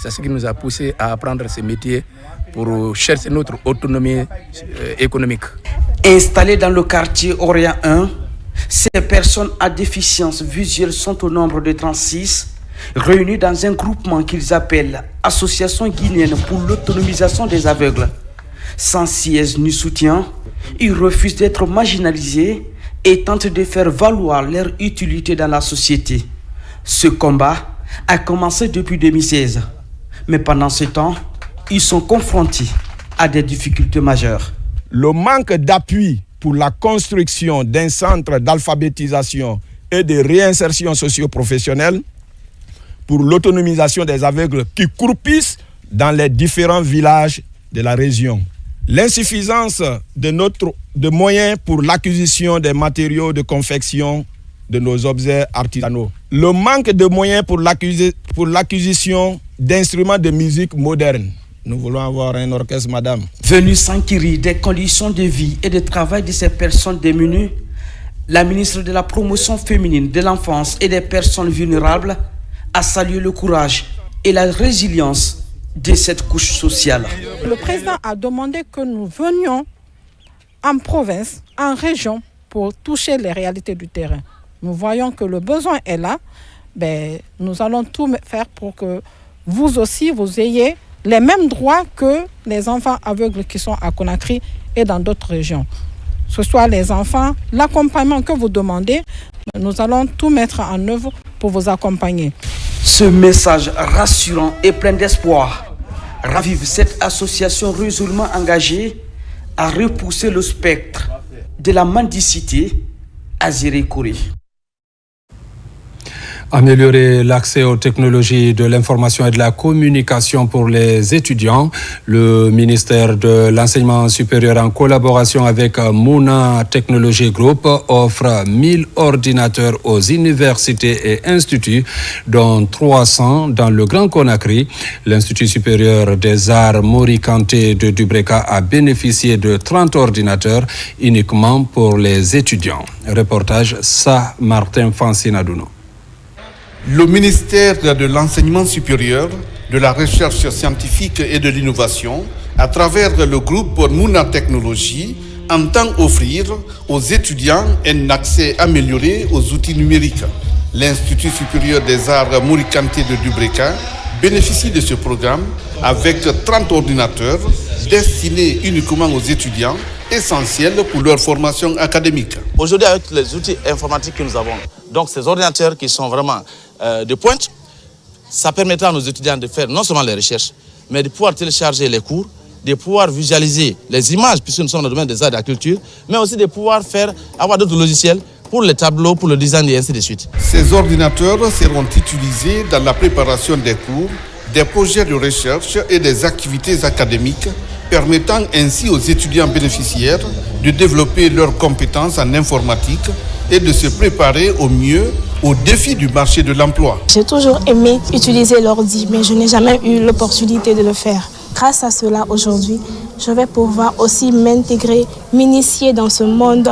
C'est ce qui nous a poussé à apprendre ce métier pour chercher notre autonomie économique. Installés dans le quartier Orient 1, ces personnes à déficience visuelle sont au nombre de 36, réunies dans un groupement qu'ils appellent Association guinéenne pour l'autonomisation des aveugles. Sans siège ni soutien, ils refusent d'être marginalisés et tentent de faire valoir leur utilité dans la société. Ce combat a commencé depuis 2016, mais pendant ce temps, ils sont confrontés à des difficultés majeures. Le manque d'appui pour la construction d'un centre d'alphabétisation et de réinsertion socio-professionnelle pour l'autonomisation des aveugles qui croupissent dans les différents villages de la région. L'insuffisance de moyens pour l'acquisition des matériaux de confection de nos objets artisanaux. Le manque de moyens pour l'acquisition d'instruments de musique modernes. Nous voulons avoir un orchestre, madame. Venue s'enquérir des conditions de vie et de travail de ces personnes démunies, la ministre de la Promotion féminine, de l'enfance et des personnes vulnérables a salué le courage et la résilience de cette couche sociale. Le président a demandé que nous venions en province, en région, pour toucher les réalités du terrain. Nous voyons que le besoin est là. Nous allons tout faire pour que vous aussi, vous ayez les mêmes droits que les enfants aveugles qui sont à Conakry et dans d'autres régions. Que ce soit les enfants, l'accompagnement que vous demandez, nous allons tout mettre en œuvre pour vous accompagner. Ce message rassurant et plein d'espoir ravive cette association résolument engagée à repousser le spectre de la mendicité à Zérékoré. Améliorer l'accès aux technologies de l'information et de la communication pour les étudiants. Le ministère de l'Enseignement supérieur, en collaboration avec Mouna Technology Group, offre 1000 ordinateurs aux universités et instituts, dont 300 dans le Grand Conakry. L'Institut supérieur des arts Mori Kanté de Dubreka a bénéficié de 30 ordinateurs uniquement pour les étudiants. Reportage Sa Martin Fancinadouno. Le ministère de l'Enseignement supérieur, de la Recherche scientifique et de l'Innovation, à travers le groupe Mouna Technology, entend offrir aux étudiants un accès amélioré aux outils numériques. L'Institut supérieur des arts Mori Kanté de Dubreka bénéficie de ce programme avec 30 ordinateurs destinés uniquement aux étudiants, essentiels pour leur formation académique. Aujourd'hui, avec les outils informatiques que nous avons, donc ces ordinateurs qui sont vraiment de pointe, ça permettra à nos étudiants de faire non seulement les recherches, mais de pouvoir télécharger les cours, de pouvoir visualiser les images, puisque nous sommes dans le domaine des arts et de la culture, mais aussi de pouvoir avoir d'autres logiciels pour les tableaux, pour le design et ainsi de suite. Ces ordinateurs seront utilisés dans la préparation des cours, des projets de recherche et des activités académiques, permettant ainsi aux étudiants bénéficiaires de développer leurs compétences en informatique et de se préparer au mieux aux défis du marché de l'emploi. J'ai toujours aimé utiliser l'ordi, mais je n'ai jamais eu l'opportunité de le faire. Grâce à cela, aujourd'hui, je vais pouvoir aussi m'intégrer, m'initier dans ce monde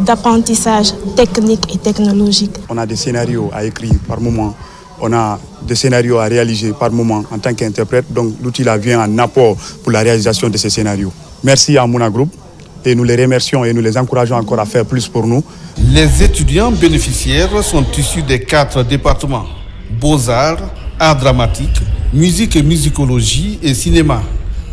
d'apprentissage technique et technologique. On a des scénarios à écrire par moment, on a des scénarios à réaliser par moment en tant qu'interprète, donc l'outil là vient en apport pour la réalisation de ces scénarios. Merci à Mouna Group. Et nous les remercions et nous les encourageons encore à faire plus pour nous. Les étudiants bénéficiaires sont issus des 4 départements: Beaux-Arts, Arts dramatiques, Musique et musicologie et cinéma.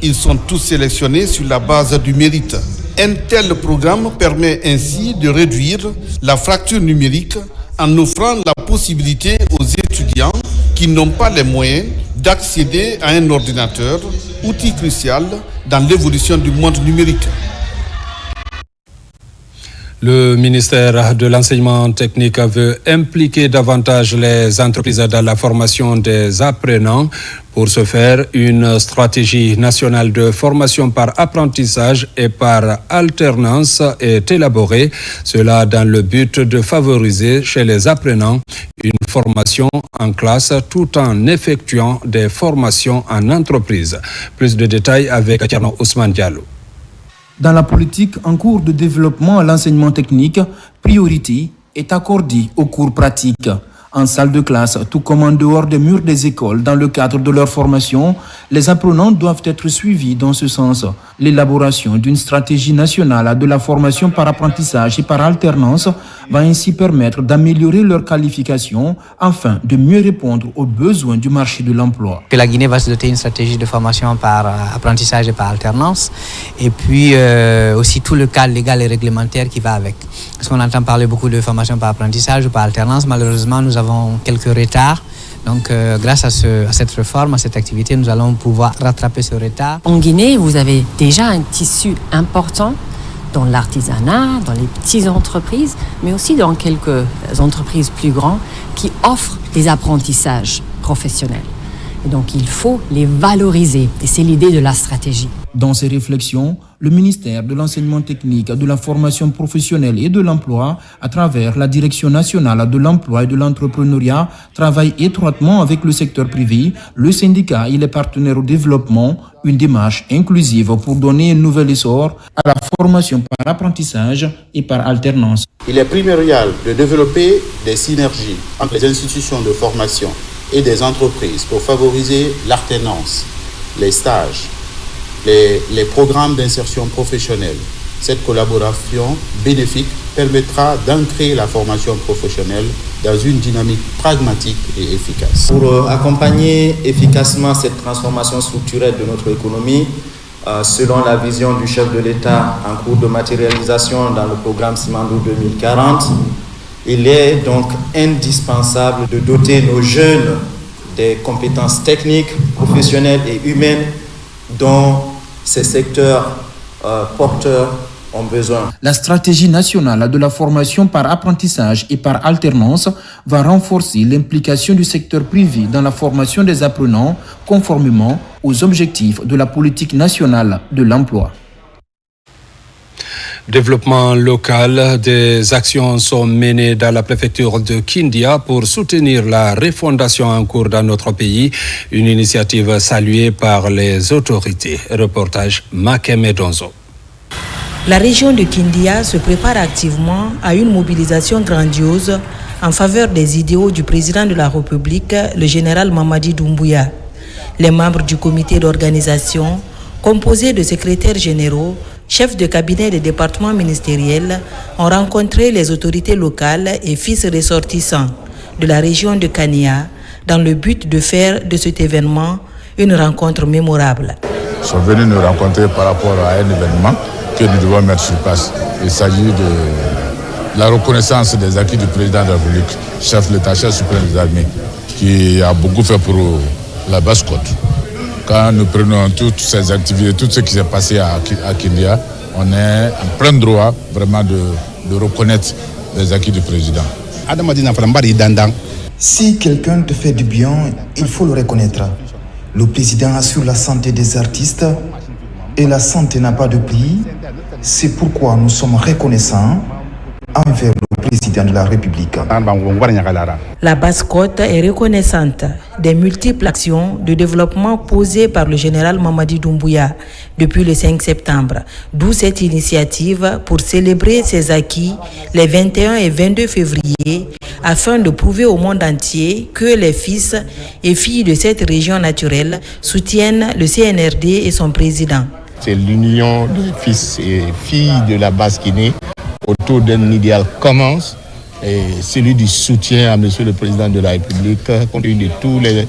Ils sont tous sélectionnés sur la base du mérite. Un tel programme permet ainsi de réduire la fracture numérique en offrant la possibilité aux étudiants qui n'ont pas les moyens d'accéder à un ordinateur, outil crucial dans l'évolution du monde numérique. Le ministère de l'Enseignement technique veut impliquer davantage les entreprises dans la formation des apprenants. Pour ce faire, une stratégie nationale de formation par apprentissage et par alternance est élaborée. Cela dans le but de favoriser chez les apprenants une formation en classe tout en effectuant des formations en entreprise. Plus de détails avec Tierno Ousmane Diallo. Dans la politique en cours de développement à l'enseignement technique, priorité est accordée aux cours pratiques. En salle de classe, tout comme en dehors des murs des écoles, dans le cadre de leur formation, les apprenants doivent être suivis dans ce sens. L'élaboration d'une stratégie nationale de la formation par apprentissage et par alternance va ainsi permettre d'améliorer leur qualification afin de mieux répondre aux besoins du marché de l'emploi. Que la Guinée va se doter d'une stratégie de formation par apprentissage et par alternance, et puis aussi tout le cadre légal et réglementaire qui va avec. Parce qu'on entend parler beaucoup de formation par apprentissage ou par alternance, malheureusement nous avons quelques retards. Donc grâce à cette réforme, à cette activité, nous allons pouvoir rattraper ce retard. En Guinée, vous avez déjà un tissu important dans l'artisanat, dans les petites entreprises, mais aussi dans quelques entreprises plus grandes qui offrent des apprentissages professionnels. Et donc il faut les valoriser, et c'est l'idée de la stratégie. Dans ces réflexions, le ministère de l'Enseignement technique, de la formation professionnelle et de l'emploi, à travers la Direction nationale de l'emploi et de l'entrepreneuriat, travaille étroitement avec le secteur privé, le syndicat et les partenaires au développement, une démarche inclusive pour donner un nouvel essor à la formation par apprentissage et par alternance. Il est primordial de développer des synergies entre les institutions de formation et des entreprises pour favoriser l'alternance, les stages, les programmes d'insertion professionnelle. Cette collaboration bénéfique permettra d'ancrer la formation professionnelle dans une dynamique pragmatique et efficace. Pour accompagner efficacement cette transformation structurelle de notre économie, selon la vision du chef de l'État en cours de matérialisation dans le programme Simandou 2040, il est donc indispensable de doter nos jeunes des compétences techniques, professionnelles et humaines dont ces secteurs porteurs ont besoin. La stratégie nationale de la formation par apprentissage et par alternance va renforcer l'implication du secteur privé dans la formation des apprenants conformément aux objectifs de la politique nationale de l'emploi. Développement local, des actions sont menées dans la préfecture de Kindia pour soutenir la refondation en cours dans notre pays, une initiative saluée par les autorités. Reportage Makeme Donzo. La région de Kindia se prépare activement à une mobilisation grandiose en faveur des idéaux du président de la République, le général Mamadi Doumbouya. Les membres du comité d'organisation, composé de secrétaires généraux, chefs de cabinet des départements ministériels, ont rencontré les autorités locales et fils ressortissants de la région de Kania dans le but de faire de cet événement une rencontre mémorable. Ils sont venus nous rencontrer par rapport à un événement que nous devons mettre sur place. Il s'agit de la reconnaissance des acquis du président de la République, chef de l'État-chef suprême des armées, qui a beaucoup fait pour la Basse-Côte. Quand nous prenons toutes ces activités, tout ce qui s'est passé à Kindia, on est en plein droit vraiment de reconnaître les acquis du président. Si quelqu'un te fait du bien, il faut le reconnaître. Le président assure la santé des artistes et la santé n'a pas de prix. C'est pourquoi nous sommes reconnaissants envers le président de la République. La Basse-Côte est reconnaissante des multiples actions de développement posées par le général Mamadi Doumbouya depuis le 5 septembre, d'où cette initiative pour célébrer ses acquis les 21 et 22 février afin de prouver au monde entier que les fils et filles de cette région naturelle soutiennent le CNRD et son président. C'est l'union des fils et filles de la Basse-Guinée autour d'un idéal commun, et celui du soutien à Monsieur le Président de la République, compte tenu de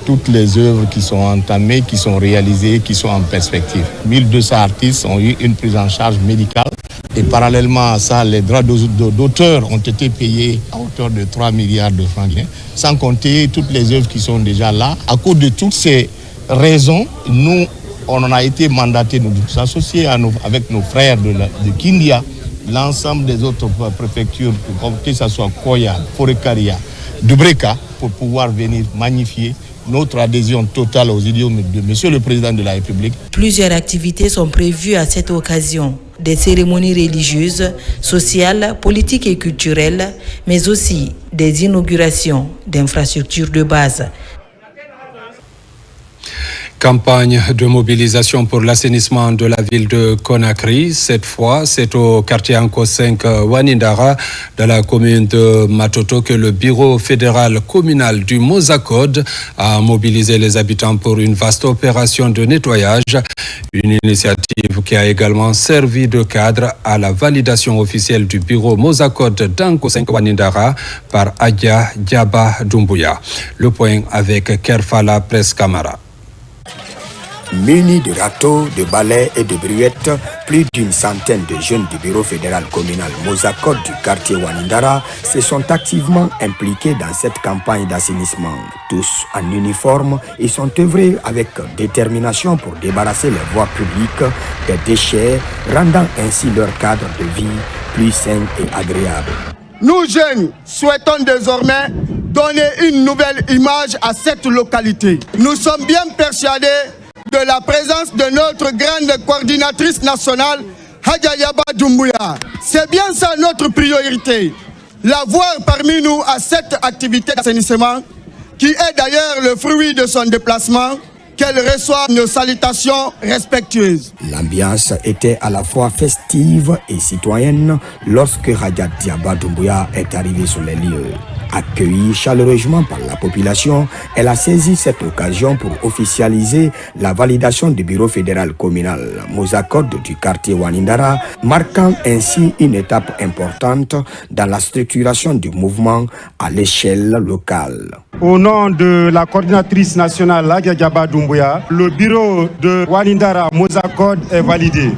toutes les œuvres qui sont entamées, qui sont réalisées, qui sont en perspective. 1200 artistes ont eu une prise en charge médicale et parallèlement à ça, les droits d'auteur ont été payés à hauteur de 3 milliards de francs, sans compter toutes les œuvres qui sont déjà là. À cause de toutes ces raisons, nous, on en a été mandatés de nous associer avec nos frères de Kindia, l'ensemble des autres préfectures, que ce soit Koya, Forekaria, Dubreka, pour pouvoir venir magnifier notre adhésion totale aux idéaux de Monsieur le Président de la République. Plusieurs activités sont prévues à cette occasion. Des cérémonies religieuses, sociales, politiques et culturelles, mais aussi des inaugurations d'infrastructures de base. Campagne de mobilisation pour l'assainissement de la ville de Conakry. Cette fois, c'est au quartier Anko 5 Wanindara, dans la commune de Matoto, que le bureau fédéral communal du Mosacode a mobilisé les habitants pour une vaste opération de nettoyage. Une initiative qui a également servi de cadre à la validation officielle du bureau Mosacode d'Anko 5 Wanindara par Adja Diaba Doumbouya. Le point avec Kerfala Presse Camara. Munis de râteaux, de balais et de brouettes, plus d'une centaine de jeunes du bureau fédéral communal Mosacode du quartier Wanindara se sont activement impliqués dans cette campagne d'assainissement. Tous en uniforme, ils sont œuvrés avec détermination pour débarrasser les voies publiques des déchets, rendant ainsi leur cadre de vie plus sain et agréable. Nous jeunes souhaitons désormais donner une nouvelle image à cette localité. Nous sommes bien persuadés de la présence de notre grande coordinatrice nationale, Adja Diaba Doumbouya. C'est bien ça notre priorité, la voir parmi nous à cette activité d'assainissement, qui est d'ailleurs le fruit de son déplacement, qu'elle reçoit nos salutations respectueuses. L'ambiance était à la fois festive et citoyenne lorsque Adja Diaba Doumbouya est arrivée sur les lieux. Accueillie chaleureusement par la population, elle a saisi cette occasion pour officialiser la validation du bureau fédéral communal Mozakod du quartier Wanindara, marquant ainsi une étape importante dans la structuration du mouvement à l'échelle locale. Au nom de la coordinatrice nationale Lagia Diaba Doumbouya, le bureau de Wanindara Mozakod est validé.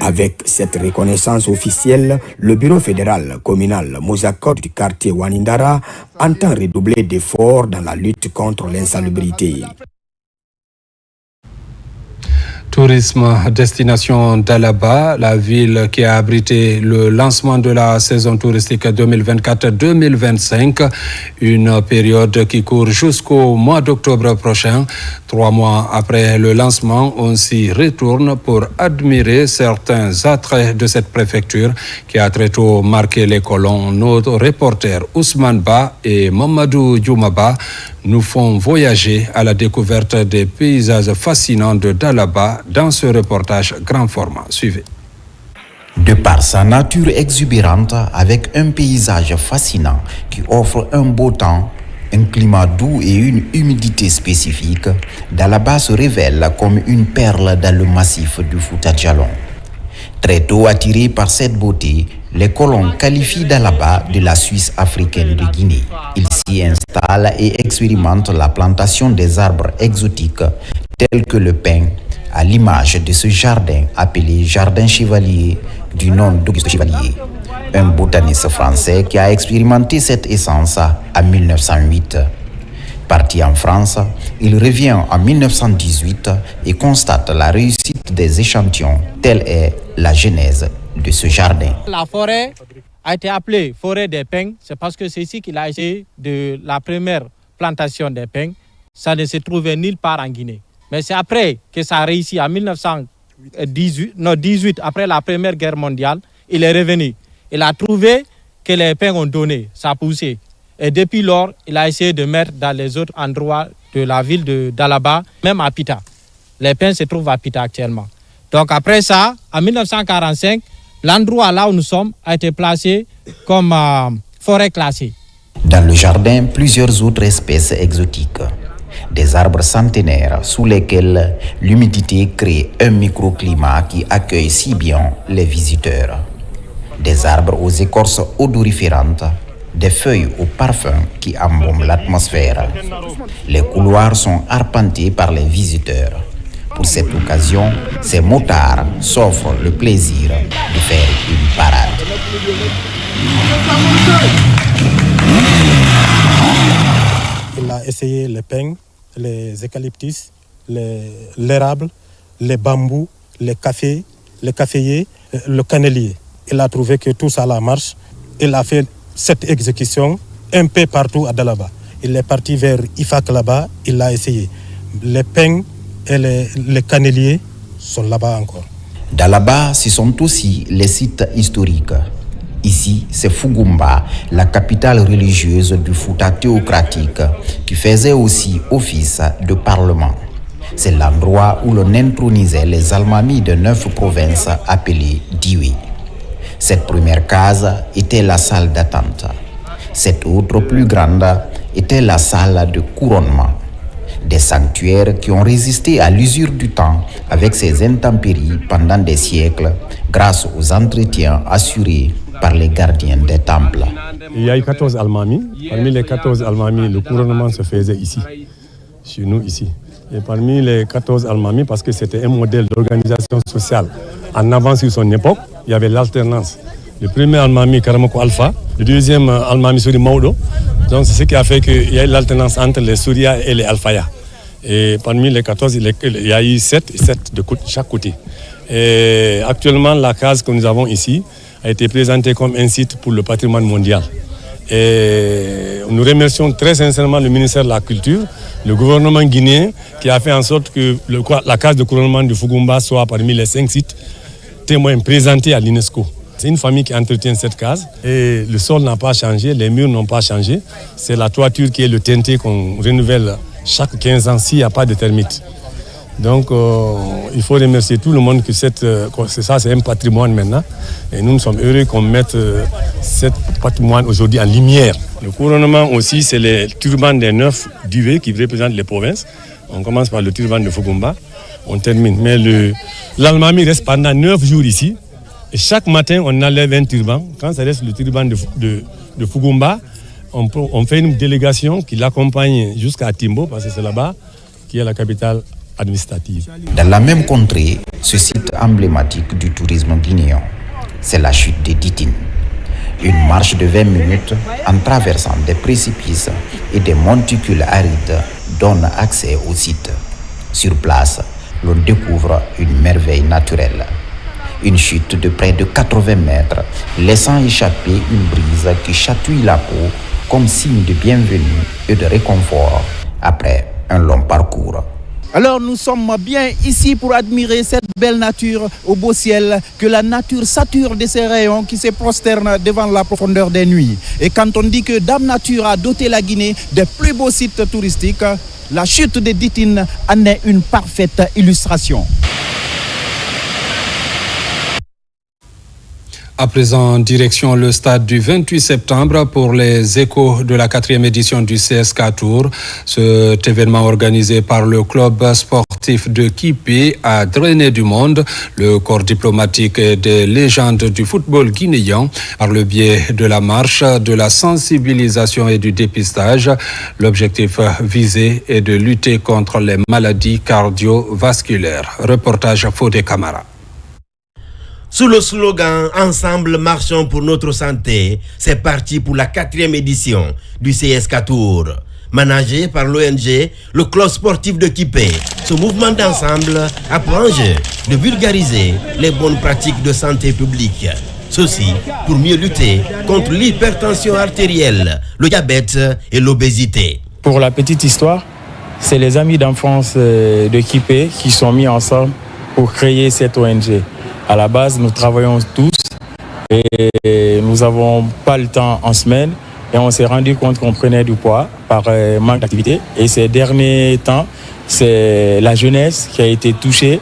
Avec cette reconnaissance officielle, le bureau fédéral communal Mozakod du quartier Wanindara entend redoubler d'efforts dans la lutte contre l'insalubrité. Tourisme, destination d'Alaba, la ville qui a abrité le lancement de la saison touristique 2024-2025, une période qui court jusqu'au mois d'octobre prochain. 3 mois après le lancement, on s'y retourne pour admirer certains attraits de cette préfecture qui a très tôt marqué les colons. Nos reporters Ousmane Ba et Mamadou Djoumaba nous font voyager à la découverte des paysages fascinants de Dalaba dans ce reportage grand format. Suivez. De par sa nature exubérante, avec un paysage fascinant qui offre un beau temps, un climat doux et une humidité spécifique, Dalaba se révèle comme une perle dans le massif du Fouta Djallon. Très tôt attirés par cette beauté, les colons qualifient Dalaba de la Suisse africaine de Guinée. Ils s'y installent et expérimentent la plantation des arbres exotiques tels que le pin, à l'image de ce jardin appelé Jardin Chevalier du nom d'Auguste Chevalier, un botaniste français qui a expérimenté cette essence en 1908. Parti en France, il revient en 1918 et constate la réussite des échantillons. Telle est la genèse de ce jardin. La forêt a été appelée forêt des pins, c'est parce que c'est ici qu'il a essayé de la première plantation des pins. Ça ne se trouvait nulle part en Guinée. Mais c'est après que ça a réussi en 1918, après la Première Guerre mondiale, il est revenu. Il a trouvé que les pins ont donné, ça a poussé. Et depuis lors, il a essayé de mettre dans les autres endroits de la ville de Dalaba, même à Pita. Les pins se trouvent à Pita actuellement. Donc après ça, en 1945, l'endroit là où nous sommes a été placé comme forêt classée. Dans le jardin, plusieurs autres espèces exotiques. Des arbres centenaires sous lesquels l'humidité crée un microclimat qui accueille si bien les visiteurs. Des arbres aux écorces odoriférantes, des feuilles au parfum qui embaument l'atmosphère. Les couloirs sont arpentés par les visiteurs. Pour cette occasion, ces motards s'offrent le plaisir de faire une parade. Il a essayé les pins, les eucalyptus, l'érable, les bambous, les caféiers, le cannelier. Il a trouvé que tout ça la marche. Il a fait cette exécution un peu partout à Dalaba. Il est parti vers Ifak là-bas, il l'a essayé. Les pins et les canneliers sont là-bas encore. Dalaba, ce sont aussi les sites historiques. Ici, c'est Fugumba, la capitale religieuse du Fouta théocratique, qui faisait aussi office de parlement. C'est l'endroit où l'on intronisait les almamis de 9 provinces appelées Diwe. Cette première case était la salle d'attente. Cette autre plus grande était la salle de couronnement. Des sanctuaires qui ont résisté à l'usure du temps avec ses intempéries pendant des siècles grâce aux entretiens assurés par les gardiens des temples. Il y a eu 14 almamis. Parmi les 14 almamis, le couronnement se faisait ici, chez nous ici. Et parmi les 14 almamis, parce que c'était un modèle d'organisation sociale en avance sur son époque, il y avait l'alternance. Le premier almami, Karamoko Alpha, le deuxième almami, Suri Maudo. Donc c'est ce qui a fait qu'il y a eu l'alternance entre les Souria et les Alfaya. Et parmi les 14, il y a eu 7 de chaque côté. Et actuellement, la case que nous avons ici a été présentée comme un site pour le patrimoine mondial. Et nous remercions très sincèrement le ministère de la Culture, le gouvernement guinéen, qui a fait en sorte que la case de couronnement de Fugumba soit parmi les 5 sites témoins présentés à l'UNESCO. C'est une famille qui entretient cette case et le sol n'a pas changé, les murs n'ont pas changé. C'est la toiture qui est le teinté qu'on renouvelle chaque 15 ans s'il n'y a pas de termites. Donc il faut remercier tout le monde que c'est un patrimoine maintenant. Et nous sommes heureux qu'on mette cet patrimoine aujourd'hui en lumière. Le couronnement aussi, c'est les turbans des 9 duvets qui représentent les provinces. On commence par le turban de Fugumba, on termine. Mais l'Almami reste pendant 9 jours ici. Et chaque matin, on enlève un turban. Quand ça reste le turban de Fugumba, on fait une délégation qui l'accompagne jusqu'à Timbo, parce que c'est là-bas qui est la capitale administrative. Dans la même contrée, ce site emblématique du tourisme guinéen, c'est la chute des Ditines. Une marche de 20 minutes en traversant des précipices et des monticules arides donne accès au site. Sur place, l'on découvre une merveille naturelle. Une chute de près de 80 mètres, laissant échapper une brise qui chatouille la peau comme signe de bienvenue et de réconfort après un long parcours. Alors nous sommes bien ici pour admirer cette belle nature au beau ciel, que la nature sature de ses rayons qui se prosternent devant la profondeur des nuits. Et quand on dit que Dame Nature a doté la Guinée des plus beaux sites touristiques, la chute des Ditines en est une parfaite illustration. À présent, direction le stade du 28 septembre pour les échos de la 4e édition du CSK Tour. Cet événement organisé par le club sportif de Kipé a drainé du monde le corps diplomatique et des légendes du football guinéen par le biais de la marche, de la sensibilisation et du dépistage. L'objectif visé est de lutter contre les maladies cardiovasculaires. Reportage Fodé Camara. Sous le slogan « Ensemble, marchons pour notre santé », c'est parti pour la 4e édition du CSK Tour. Managé par l'ONG, le club sportif de Kipé, ce mouvement d'ensemble a pour enjeu de vulgariser les bonnes pratiques de santé publique. Ceci pour mieux lutter contre l'hypertension artérielle, le diabète et l'obésité. Pour la petite histoire, c'est les amis d'enfance de Kipé qui sont mis ensemble pour créer cette ONG. À la base, nous travaillons tous et nous n'avons pas le temps en semaine et on s'est rendu compte qu'on prenait du poids par manque d'activité. Et ces derniers temps, c'est la jeunesse qui a été touchée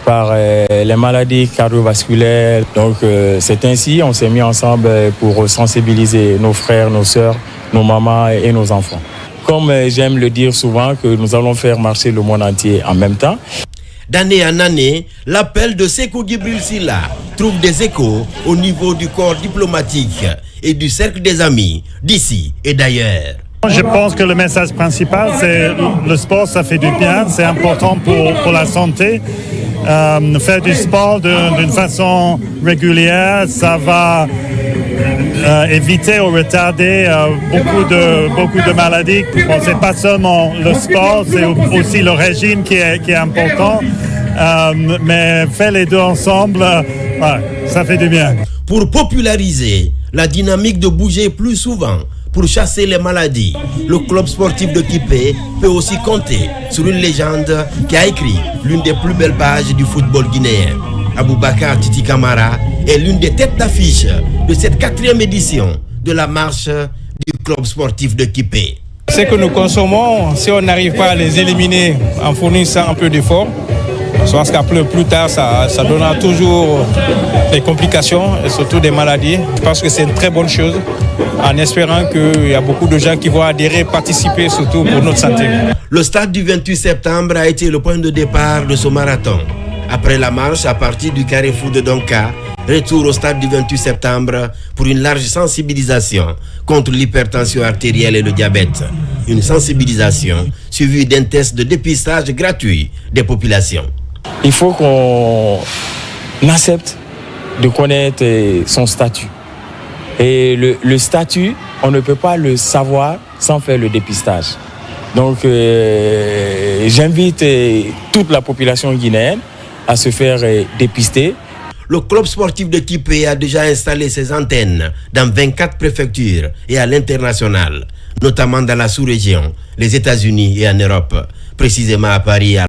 par les maladies cardiovasculaires. Donc c'est ainsi on s'est mis ensemble pour sensibiliser nos frères, nos sœurs, nos mamans et nos enfants. Comme j'aime le dire souvent, que nous allons faire marcher le monde entier en même temps. D'année en année, l'appel de Sékou Djibril Silla trouve des échos au niveau du corps diplomatique et du cercle des amis d'ici et d'ailleurs. Je pense que le message principal, c'est le sport, ça fait du bien, c'est important pour la santé. Faire du sport d'une façon régulière, ça va éviter ou retarder beaucoup de maladies. Bon, c'est pas seulement le sport, c'est aussi le régime qui est important. Mais faire les deux ensemble, ça fait du bien. Pour populariser la dynamique de bouger plus souvent, pour chasser les maladies, le club sportif de Kipé peut aussi compter sur une légende qui a écrit l'une des plus belles pages du football guinéen. Aboubakar Titi Camara est l'une des têtes d'affiche de cette 4e édition de la marche du club sportif de Kipé. Ce que nous consommons, si on n'arrive pas à les éliminer en fournissant un peu d'effort, je pense qu'après plus tard, ça donnera toujours des complications et surtout des maladies. Je pense que c'est une très bonne chose, en espérant qu'il y a beaucoup de gens qui vont adhérer, participer surtout pour notre santé. Le stade du 28 septembre a été le point de départ de ce marathon. Après la marche à partir du carrefour de Donka, retour au stade du 28 septembre pour une large sensibilisation contre l'hypertension artérielle et le diabète. Une sensibilisation suivie d'un test de dépistage gratuit des populations. Il faut qu'on accepte de connaître son statut. Et le statut, on ne peut pas le savoir sans faire le dépistage. Donc j'invite toute la population guinéenne à se faire dépister. Le club sportif de Kipé a déjà installé ses antennes dans 24 préfectures et à l'international, notamment dans la sous-région, les États-Unis et en Europe, précisément à Paris.